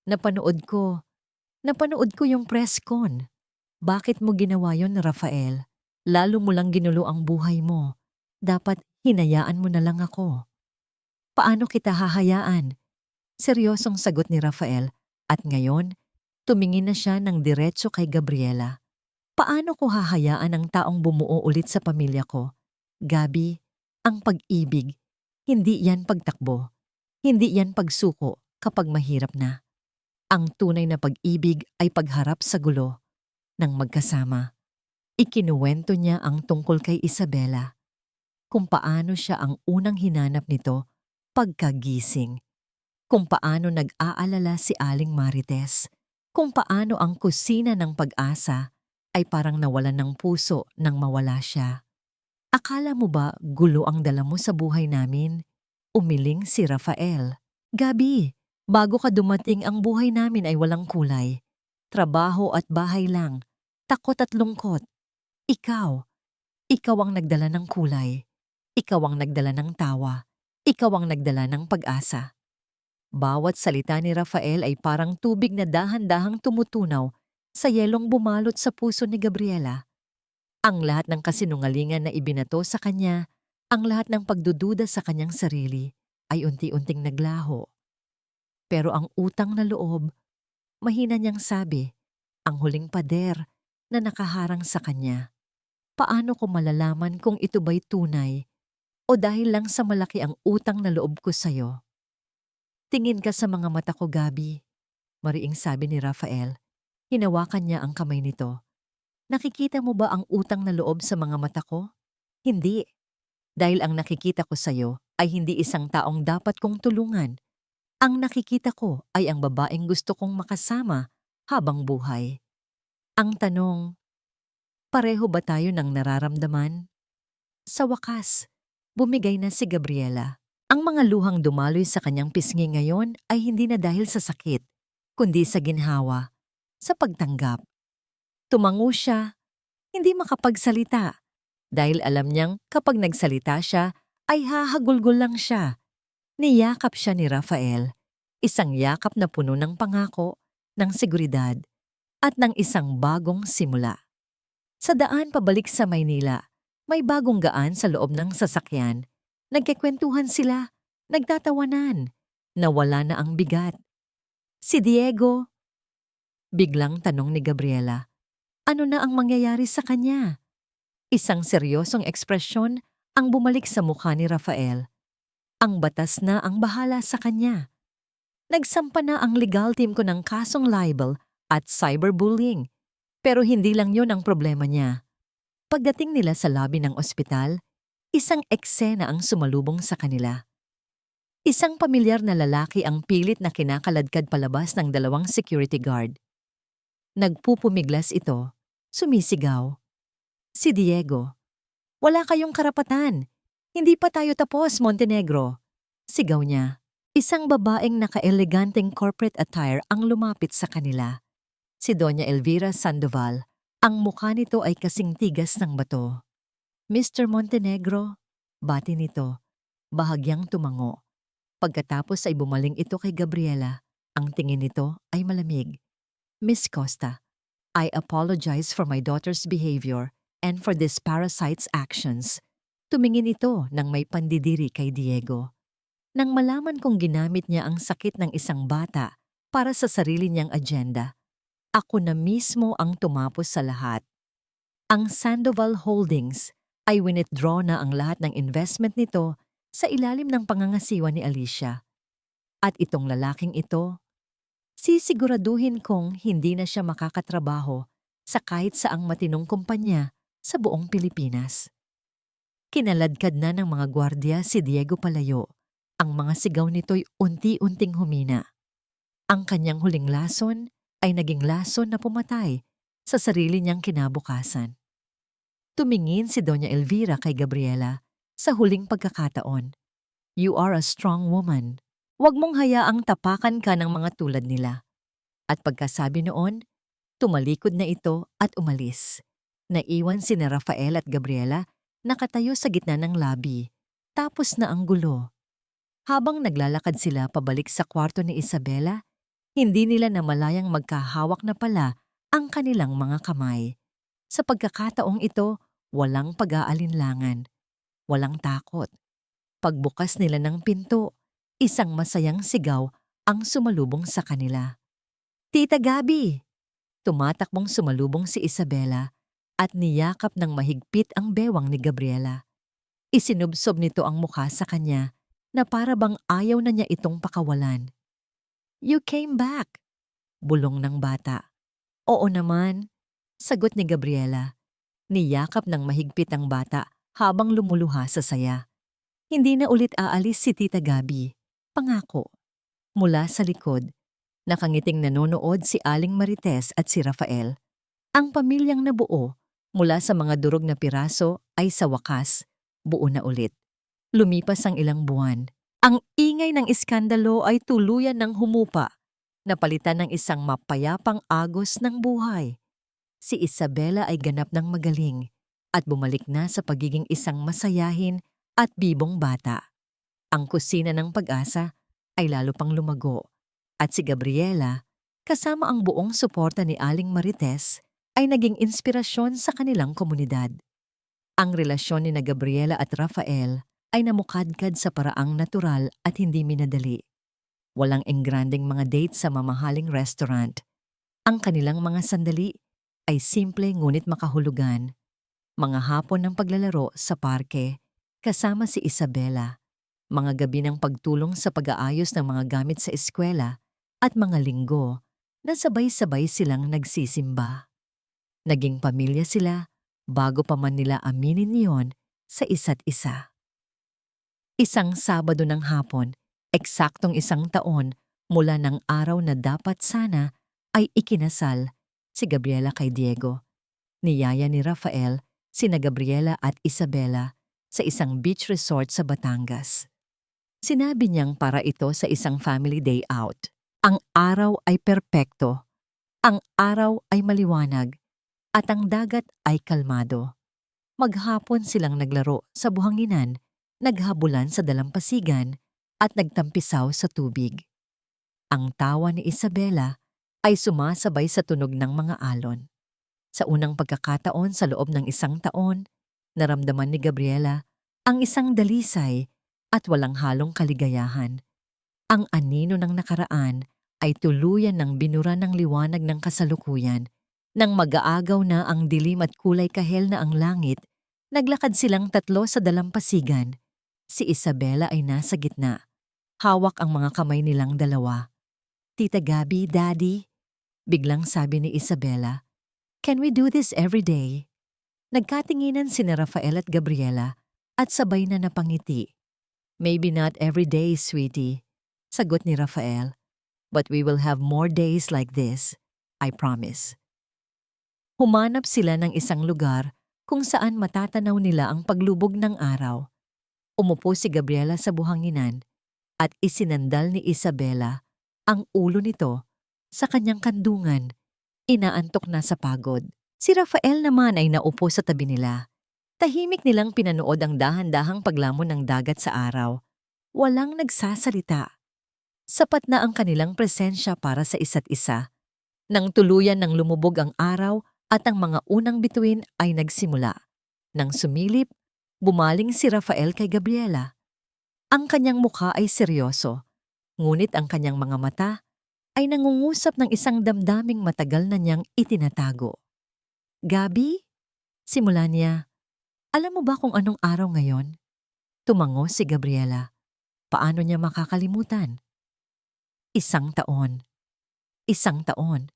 Napanood ko yung press con. Bakit mo ginawa yon, Rafael? Lalo mo lang ginulo ang buhay mo. Dapat hinayaan mo na lang ako. Paano kita hahayaan? Seryosong sagot ni Rafael at ngayon, tumingin na siya ng diretso kay Gabriela. Paano ko hahayaan ang taong bumuo ulit sa pamilya ko? Gabi, ang pag-ibig, hindi yan pagtakbo. Hindi yan pagsuko kapag mahirap na. Ang tunay na pag-ibig ay pagharap sa gulo ng magkasama. Ikinuwento niya ang tungkol kay Isabela. Kung paano siya ang unang hinanap nito pagkagising. Kung paano nag-aalala si Aling Marites. Kung paano ang kusina ng pag-asa ay parang nawalan ng puso nang mawala siya. Akala mo ba gulo ang dala mo sa buhay namin? Umiling si Rafael. Gabi, bago ka dumating ang buhay namin ay walang kulay. Trabaho at bahay lang. Takot at lungkot. Ikaw ang nagdala ng kulay. Ikaw ang nagdala ng tawa. Ikaw ang nagdala ng pag-asa. Bawat salita ni Rafael ay parang tubig na dahan-dahang tumutunaw sa yelong bumalot sa puso ni Gabriela. Ang lahat ng kasinungalingan na ibinato sa kanya, ang lahat ng pagdududa sa kanyang sarili ay unti-unting naglaho. Pero ang utang na loob, mahina niyang sabi, ang huling pader na nakaharang sa kanya. Paano ko malalaman kung ito ba'y tunay o dahil lang sa malaki ang utang na loob ko sa'yo? Tingin ka sa mga mata ko, Gabi, mariing sabi ni Rafael. Hinawakan niya ang kamay nito. Nakikita mo ba ang utang na loob sa mga mata ko? Hindi. Dahil ang nakikita ko sa'yo ay hindi isang taong dapat kong tulungan. Ang nakikita ko ay ang babaeng gusto kong makasama habang buhay. Ang tanong, pareho ba tayo ng nararamdaman? Sa wakas, bumigay na si Gabriela. Ang mga luhang dumaloy sa kanyang pisngi ngayon ay hindi na dahil sa sakit, kundi sa ginhawa, sa pagtanggap. Tumango siya, hindi makapagsalita, dahil alam niyang kapag nagsalita siya, ay hahagulgol lang siya. Niyakap siya ni Rafael, isang yakap na puno ng pangako, ng seguridad, at ng isang bagong simula. Sa daan pabalik sa Maynila, may bagong gaan sa loob ng sasakyan. Nagkikwentuhan sila, nagtatawanan, nawala na ang bigat. Si Diego, biglang tanong ni Gabriela, ano na ang mangyayari sa kanya? Isang seryosong ekspresyon ang bumalik sa mukha ni Rafael. Ang batas na ang bahala sa kanya. Nagsampa na ang legal team ko ng kasong libel at cyberbullying. Pero hindi lang yun ang problema niya. Pagdating nila sa lobby ng ospital, isang eksena ang sumalubong sa kanila. Isang pamilyar na lalaki ang pilit na kinakaladkad palabas ng dalawang security guard. Nagpupumiglas ito, sumisigaw. Si Diego, wala kayong karapatan. Hindi pa tayo tapos, Montenegro. Sigaw niya. Isang babaeng naka-eleganteng corporate attire ang lumapit sa kanila. Si Doña Elvira Sandoval. Ang mukha nito ay kasing tigas ng bato. Mr. Montenegro, bati nito, bahagyang tumango. Pagkatapos ay bumaling ito kay Gabriela. Ang tingin nito ay malamig. Miss Costa, I apologize for my daughter's behavior and for this parasite's actions. Tumingin ito nang may pandidiri kay Diego. Nang malaman kong ginamit niya ang sakit ng isang bata para sa sarili niyang agenda, ako na mismo ang tumapos sa lahat. Ang Sandoval Holdings ay withdraw na ang lahat ng investment nito sa ilalim ng pangangasiwa ni Alicia. At itong lalaking ito, sisiguraduhin kong hindi na siya makakatrabaho sa kahit saang matinong kumpanya sa buong Pilipinas. Kinaladkad na ng mga gwardya si Diego palayo. Ang mga sigaw nito'y unti-unting humina. Ang kanyang huling lason ay naging lason na pumatay sa sarili niyang kinabukasan. Tumingin si Doña Elvira kay Gabriela sa huling pagkakataon. You are a strong woman. Huwag mong hayaang tapakan ka ng mga tulad nila. At pagkasabi noon, tumalikod na ito at umalis. Naiwan si Rafael at Gabriela nakatayo sa gitna ng lobby. Tapos na ang gulo. Habang naglalakad sila pabalik sa kwarto ni Isabela, hindi nila namalayang magkahawak na pala ang kanilang mga kamay. Sa pagkakataong ito, walang pag-aalinlangan, walang takot. Pagbukas nila ng pinto, isang masayang sigaw ang sumalubong sa kanila. Tita Gabi! Tumatakbong sumalubong si Isabela at niyakap ng mahigpit ang bewang ni Gabriela. Isinubsob nito ang mukha sa kanya na para bang ayaw na niya itong pakawalan. You came back, bulong ng bata. Oo naman, sagot ni Gabriela. Niyakap ng mahigpit ang bata habang lumuluha sa saya. Hindi na ulit aalis si Tita Gabi, pangako. Mula sa likod, nakangiting nanonood si Aling Marites at si Rafael. Ang pamilyang nabuo mula sa mga durog na piraso ay sa wakas, buo na ulit. Lumipas ang ilang buwan. Ang ingay ng iskandalo ay tuluyan ng humupa, napalitan ng isang mapayapang agos ng buhay. Si Isabela ay ganap ng magaling at bumalik na sa pagiging isang masayahin at bibong bata. Ang kusina ng Pag-asa ay lalo pang lumago at si Gabriela, kasama ang buong suporta ni Aling Marites, ay naging inspirasyon sa kanilang komunidad. Ang relasyon ni Gabriela at Rafael ay namukadkad sa paraang natural at hindi minadali. Walang engranding mga date sa mamahaling restaurant. Ang kanilang mga sandali ay simple ngunit makahulugan. Mga hapon ng paglalaro sa parke, kasama si Isabela. Mga gabi ng pagtulong sa pag-aayos ng mga gamit sa eskwela at mga linggo na sabay-sabay silang nagsisimba. Naging pamilya sila bago pa man nila aminin niyon sa isa't isa. Isang Sabado ng hapon, eksaktong 1 taon mula ng araw na dapat sana ay ikinasal si Gabriela kay Diego. Niyaya ni Rafael sina Gabriela at Isabela sa isang beach resort sa Batangas. Sinabi niyang para ito sa isang family day out. Ang araw ay perpekto, ang araw ay maliwanag, at ang dagat ay kalmado. Maghapon silang naglaro sa buhanginan, naghabulan sa dalampasigan, at nagtampisaw sa tubig. Ang tawa ni Isabela ay sumasabay sa tunog ng mga alon. Sa unang pagkakataon sa loob ng 1 taon, naramdaman ni Gabriela ang isang dalisay at walang halong kaligayahan. Ang anino ng nakaraan ay tuluyan ng binura ng liwanag ng kasalukuyan. Nang mag-aagaw na ang dilim at kulay kahel na ang langit, naglakad silang 3 sa dalampasigan. Si Isabela ay nasa gitna. Hawak ang mga kamay nilang 2. "Tita Gabi, Daddy," biglang sabi ni Isabela, "can we do this every day?" Nagkatinginan sina Rafael at Gabriela at sabay na napangiti. "Maybe not every day, sweetie," sagot ni Rafael. "But we will have more days like this, I promise." Humanap sila ng isang lugar kung saan matatanaw nila ang paglubog ng araw. Umupo si Gabriela sa buhanginan at isinandal ni Isabela ang ulo nito sa kanyang kandungan. Inaantok na sa pagod. Si Rafael naman ay naupo sa tabi nila. Tahimik nilang pinanood ang dahan-dahang paglamon ng dagat sa araw. Walang nagsasalita. Sapat na ang kanilang presensya para sa isa't isa. Nang tuluyan ng lumubog ang araw at ang mga unang bituin ay nagsimula. Nang sumilip, bumaling si Rafael kay Gabriela. Ang kanyang mukha ay seryoso, ngunit ang kanyang mga mata ay nangungusap ng isang damdaming matagal na niyang itinatago. "Gabi?" Simula niya. "Alam mo ba kung anong araw ngayon?" Tumango si Gabriela. Paano niya makakalimutan? 1 taon. 1 taon.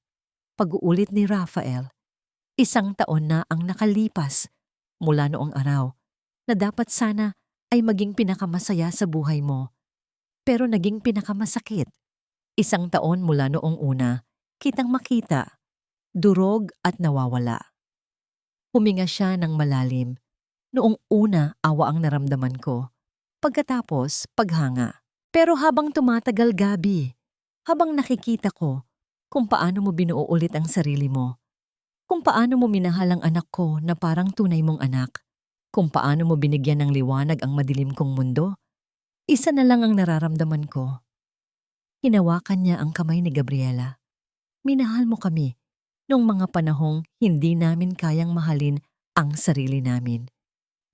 Pag-uulit ni Rafael. 1 taon na ang nakalipas mula noong araw na dapat sana ay maging pinakamasaya sa buhay mo. Pero naging pinakamasakit. 1 taon mula noong una, kitang makita, durog at nawawala. Huminga siya ng malalim. Noong una, awa ang naramdaman ko. Pagkatapos, paghanga. Pero habang tumatagal, Gabi, habang nakikita ko kung paano mo binuo ulit ang sarili mo, kung paano mo minahal ang anak ko na parang tunay mong anak, kung paano mo binigyan ng liwanag ang madilim kong mundo, isa na lang ang nararamdaman ko. Hinawakan niya ang kamay ni Gabriela. Minahal mo kami noong mga panahong hindi namin kayang mahalin ang sarili namin.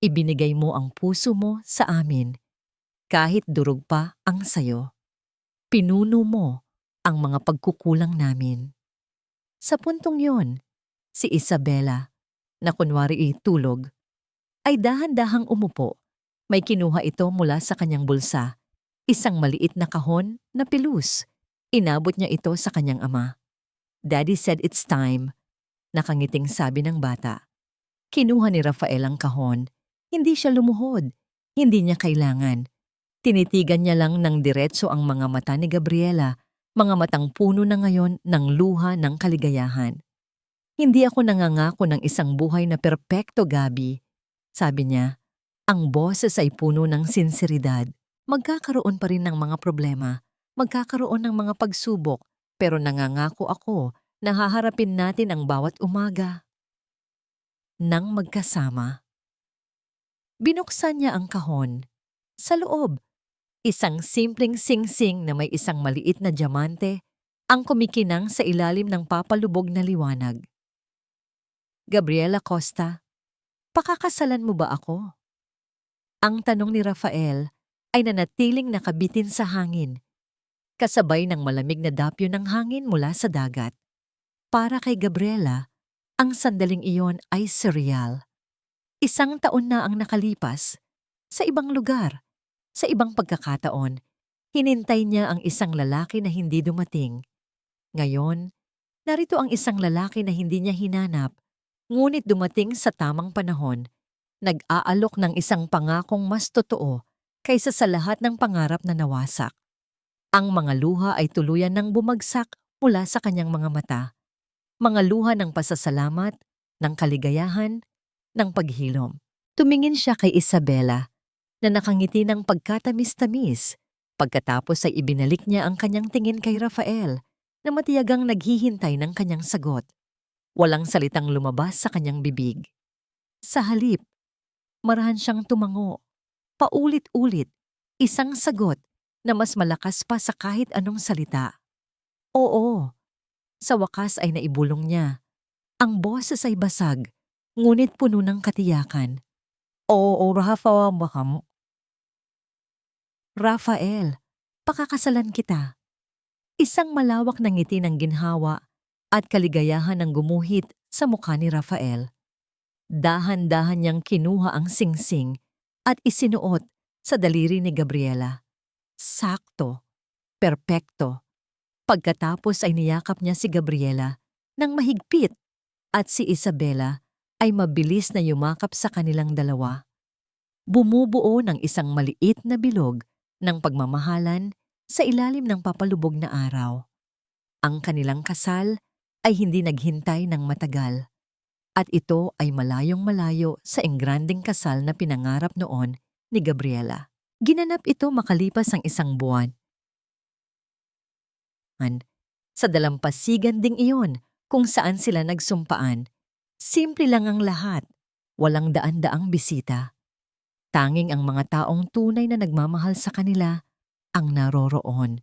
Ibinigay mo ang puso mo sa amin, kahit durog pa ang sayo. Pinuno mo ang mga pagkukulang namin. Sa puntong yon, si Isabela, na kunwari tulog, ay dahan-dahang umupo. May kinuha ito mula sa kanyang bulsa. Isang maliit na kahon na pilus. Inabot niya ito sa kanyang ama. "Daddy said it's time," nakangiting sabi ng bata. Kinuha ni Rafael ang kahon. Hindi siya lumuhod. Hindi niya kailangan. Tinitigan niya lang ng diretso ang mga mata ni Gabriela, mga matang puno na ngayon ng luha ng kaligayahan. "Hindi ako nangangako ng isang buhay na perpekto, Gabi," sabi niya. Ang boses ay puno ng sinseridad. Magkakaroon pa rin ng mga problema, magkakaroon ng mga pagsubok, pero nangangako ako na haharapin natin ang bawat umaga. Nang magkasama, binuksan niya ang kahon. Sa loob, isang simpleng singsing na may isang maliit na diamante ang kumikinang sa ilalim ng papalubog na liwanag. "Gabriela Costa, pakakasalan mo ba ako?" Ang tanong ni Rafael ay nanatiling nakabitin sa hangin, kasabay ng malamig na dapyo ng hangin mula sa dagat. Para kay Gabriela, ang sandaling iyon ay surreal. 1 taon na ang nakalipas. Sa ibang lugar, sa ibang pagkakataon, hinintay niya ang isang lalaki na hindi dumating. Ngayon, narito ang isang lalaki na hindi niya hinanap, ngunit dumating sa tamang panahon. Nag-aalok ng isang pangakong mas totoo kaysa sa lahat ng pangarap na nawasak. Ang mga luha ay tuluyan ng bumagsak mula sa kanyang mga mata. Mga luha ng pasasalamat, ng kaligayahan, ng paghilom. Tumingin siya kay Isabela na nakangiti ng pagkatamis-tamis. Pagkatapos ay ibinalik niya ang kanyang tingin kay Rafael na matiyagang naghihintay ng kanyang sagot. Walang salitang lumabas sa kanyang bibig. Sa halip, marahan siyang tumango. Paulit-ulit, isang sagot na mas malakas pa sa kahit anong salita. Oo, sa wakas ay naibulong niya. Ang boses ay basag, ngunit puno ng katiyakan. Oo, Rafael, pakakasalan kita. Isang malawak na ngiti ng ginhawa at kaligayahan ng gumuhit sa mukha ni Rafael. Dahan-dahan niyang kinuha ang singsing at isinuot sa daliri ni Gabriela. Sakto, perpekto. Pagkatapos ay niyakap niya si Gabriela ng mahigpit at si Isabela ay mabilis na yumakap sa kanilang dalawa. Bumubuo ng isang maliit na bilog ng pagmamahalan sa ilalim ng papalubog na araw. Ang kanilang kasal ay hindi naghintay ng matagal at ito ay malayong-malayo sa engranding kasal na pinangarap noon ni Gabriela. Ginanap ito makalipas ang isang buwan. Sa dalampasigan ding iyon kung saan sila nagsumpaan, simple lang ang lahat, walang daan-daang bisita. Tanging ang mga taong tunay na nagmamahal sa kanila ang naroroon.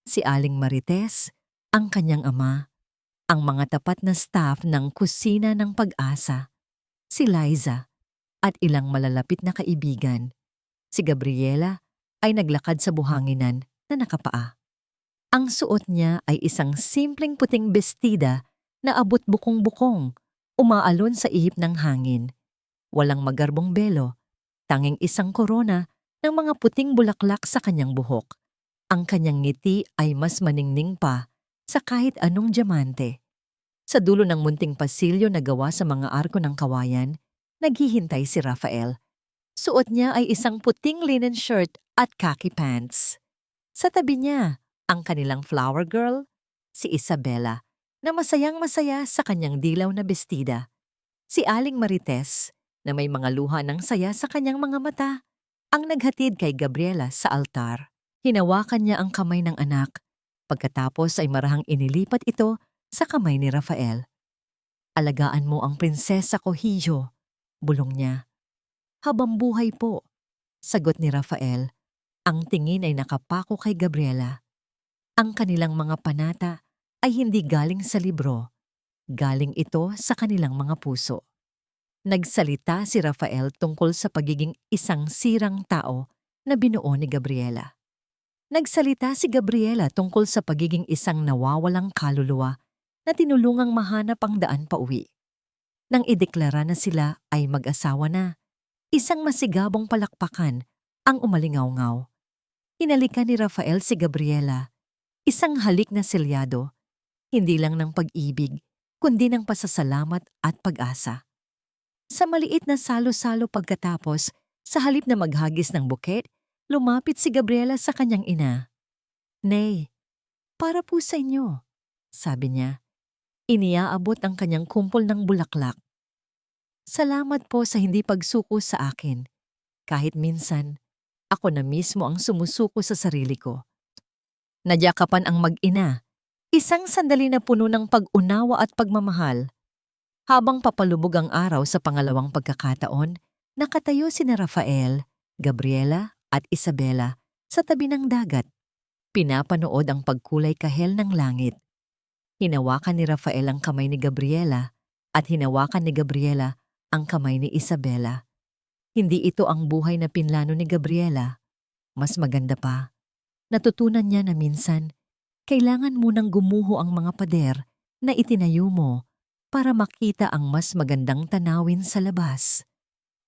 Si Aling Marites, ang kanyang ama, ang mga tapat na staff ng kusina ng Pag-asa, si Liza, at ilang malalapit na kaibigan. Si Gabriela ay naglakad sa buhanginan na nakapaa. Ang suot niya ay isang simpleng puting bestida na abot bukong-bukong, umaalon sa ihip ng hangin. Walang magarbong belo, tanging isang korona ng mga puting bulaklak sa kanyang buhok. Ang kanyang ngiti ay mas maningning pa sa kahit anong diamante. Sa dulo ng munting pasilyo na gawa sa mga arko ng kawayan, naghihintay si Rafael. Suot niya ay isang puting linen shirt at khaki pants. Sa tabi niya, ang kanilang flower girl, si Isabela, na masayang-masaya sa kanyang dilaw na bestida. Si Aling Marites, na may mga luha ng saya sa kanyang mga mata, ang naghatid kay Gabriela sa altar. Hinawakan niya ang kamay ng anak, pagkatapos ay marahang inilipat ito sa kamay ni Rafael. Alagaan mo ang prinsesa ko, Hijo, bulong niya. Habang buhay po, sagot ni Rafael. Ang tingin ay nakapako kay Gabriela. Ang kanilang mga panata ay hindi galing sa libro. Galing ito sa kanilang mga puso. Nagsalita si Rafael tungkol sa pagiging isang sirang tao na binuo ni Gabriela. Nagsalita si Gabriela tungkol sa pagiging isang nawawalang kaluluwa na tinulungang mahanap ang daan pauwi. Nang ideklara na sila ay mag-asawa na, isang masigabong palakpakan ang umalingaw-ngaw. Hinalikan ni Rafael si Gabriela, isang halik na selyado, hindi lang ng pag-ibig, kundi ng pasasalamat at pag-asa. Sa maliit na salo-salo pagkatapos, sa halip na maghagis ng buket, lumapit si Gabriela sa kanyang ina. Nay, para po sa inyo, sabi niya. Iniaabot ang kanyang kumpol ng bulaklak. Salamat po sa hindi pagsuko sa akin. Kahit minsan, ako na mismo ang sumusuko sa sarili ko. Nadyakapan ang mag-ina, isang sandali na puno ng pag-unawa at pagmamahal. Habang papalubog ang araw sa pangalawang pagkakataon, nakatayo sina Rafael, Gabriela at Isabela sa tabi ng dagat. Pinapanood ang pagkulay kahel ng langit. Hinawakan ni Rafael ang kamay ni Gabriela at hinawakan ni Gabriela ang kamay ni Isabela. Hindi ito ang buhay na pinlano ni Gabriela. Mas maganda pa, natutunan niya na minsan, kailangan munang gumuho ang mga pader na itinayo mo para makita ang mas magandang tanawin sa labas.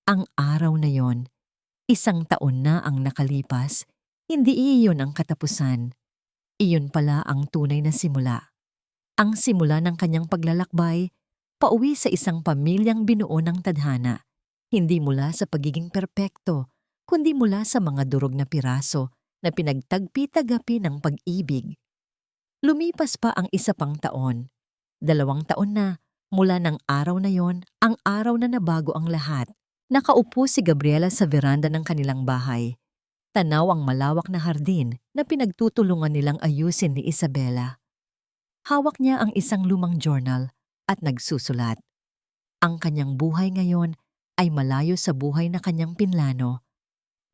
Ang araw na yon, isang taon na ang nakalipas, hindi iyon ang katapusan. Iyon pala ang tunay na simula. Ang simula ng kanyang paglalakbay, pauwi sa isang pamilyang binuo ng tadhana, hindi mula sa pagiging perpekto, kundi mula sa mga durog na piraso na pinagtagpi-tagapi ng pag-ibig. Lumipas pa ang isa pang taon. 2 taon na mula ng araw na yon, ang araw na nabago ang lahat. Nakaupo si Gabriela sa veranda ng kanilang bahay. Tanaw ang malawak na hardin na pinagtutulungan nilang ayusin ni Isabela. Hawak niya ang isang lumang journal at nagsusulat. Ang kanyang buhay ngayon ay malayo sa buhay na kanyang pinlano,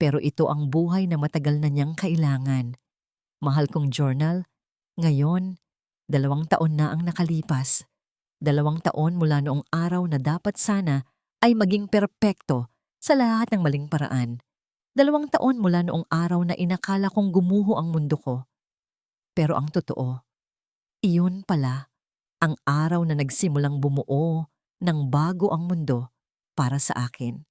pero ito ang buhay na matagal na niyang kailangan. Mahal kong journal, ngayon, 2 taon na ang nakalipas. 2 taon mula noong araw na dapat sana ay maging perpekto sa lahat ng maling paraan. 2 taon mula noong araw na inakala kong gumuho ang mundo ko. Pero ang totoo, iyon pala ang araw na nagsimulang bumuo ng bago ang mundo para sa akin.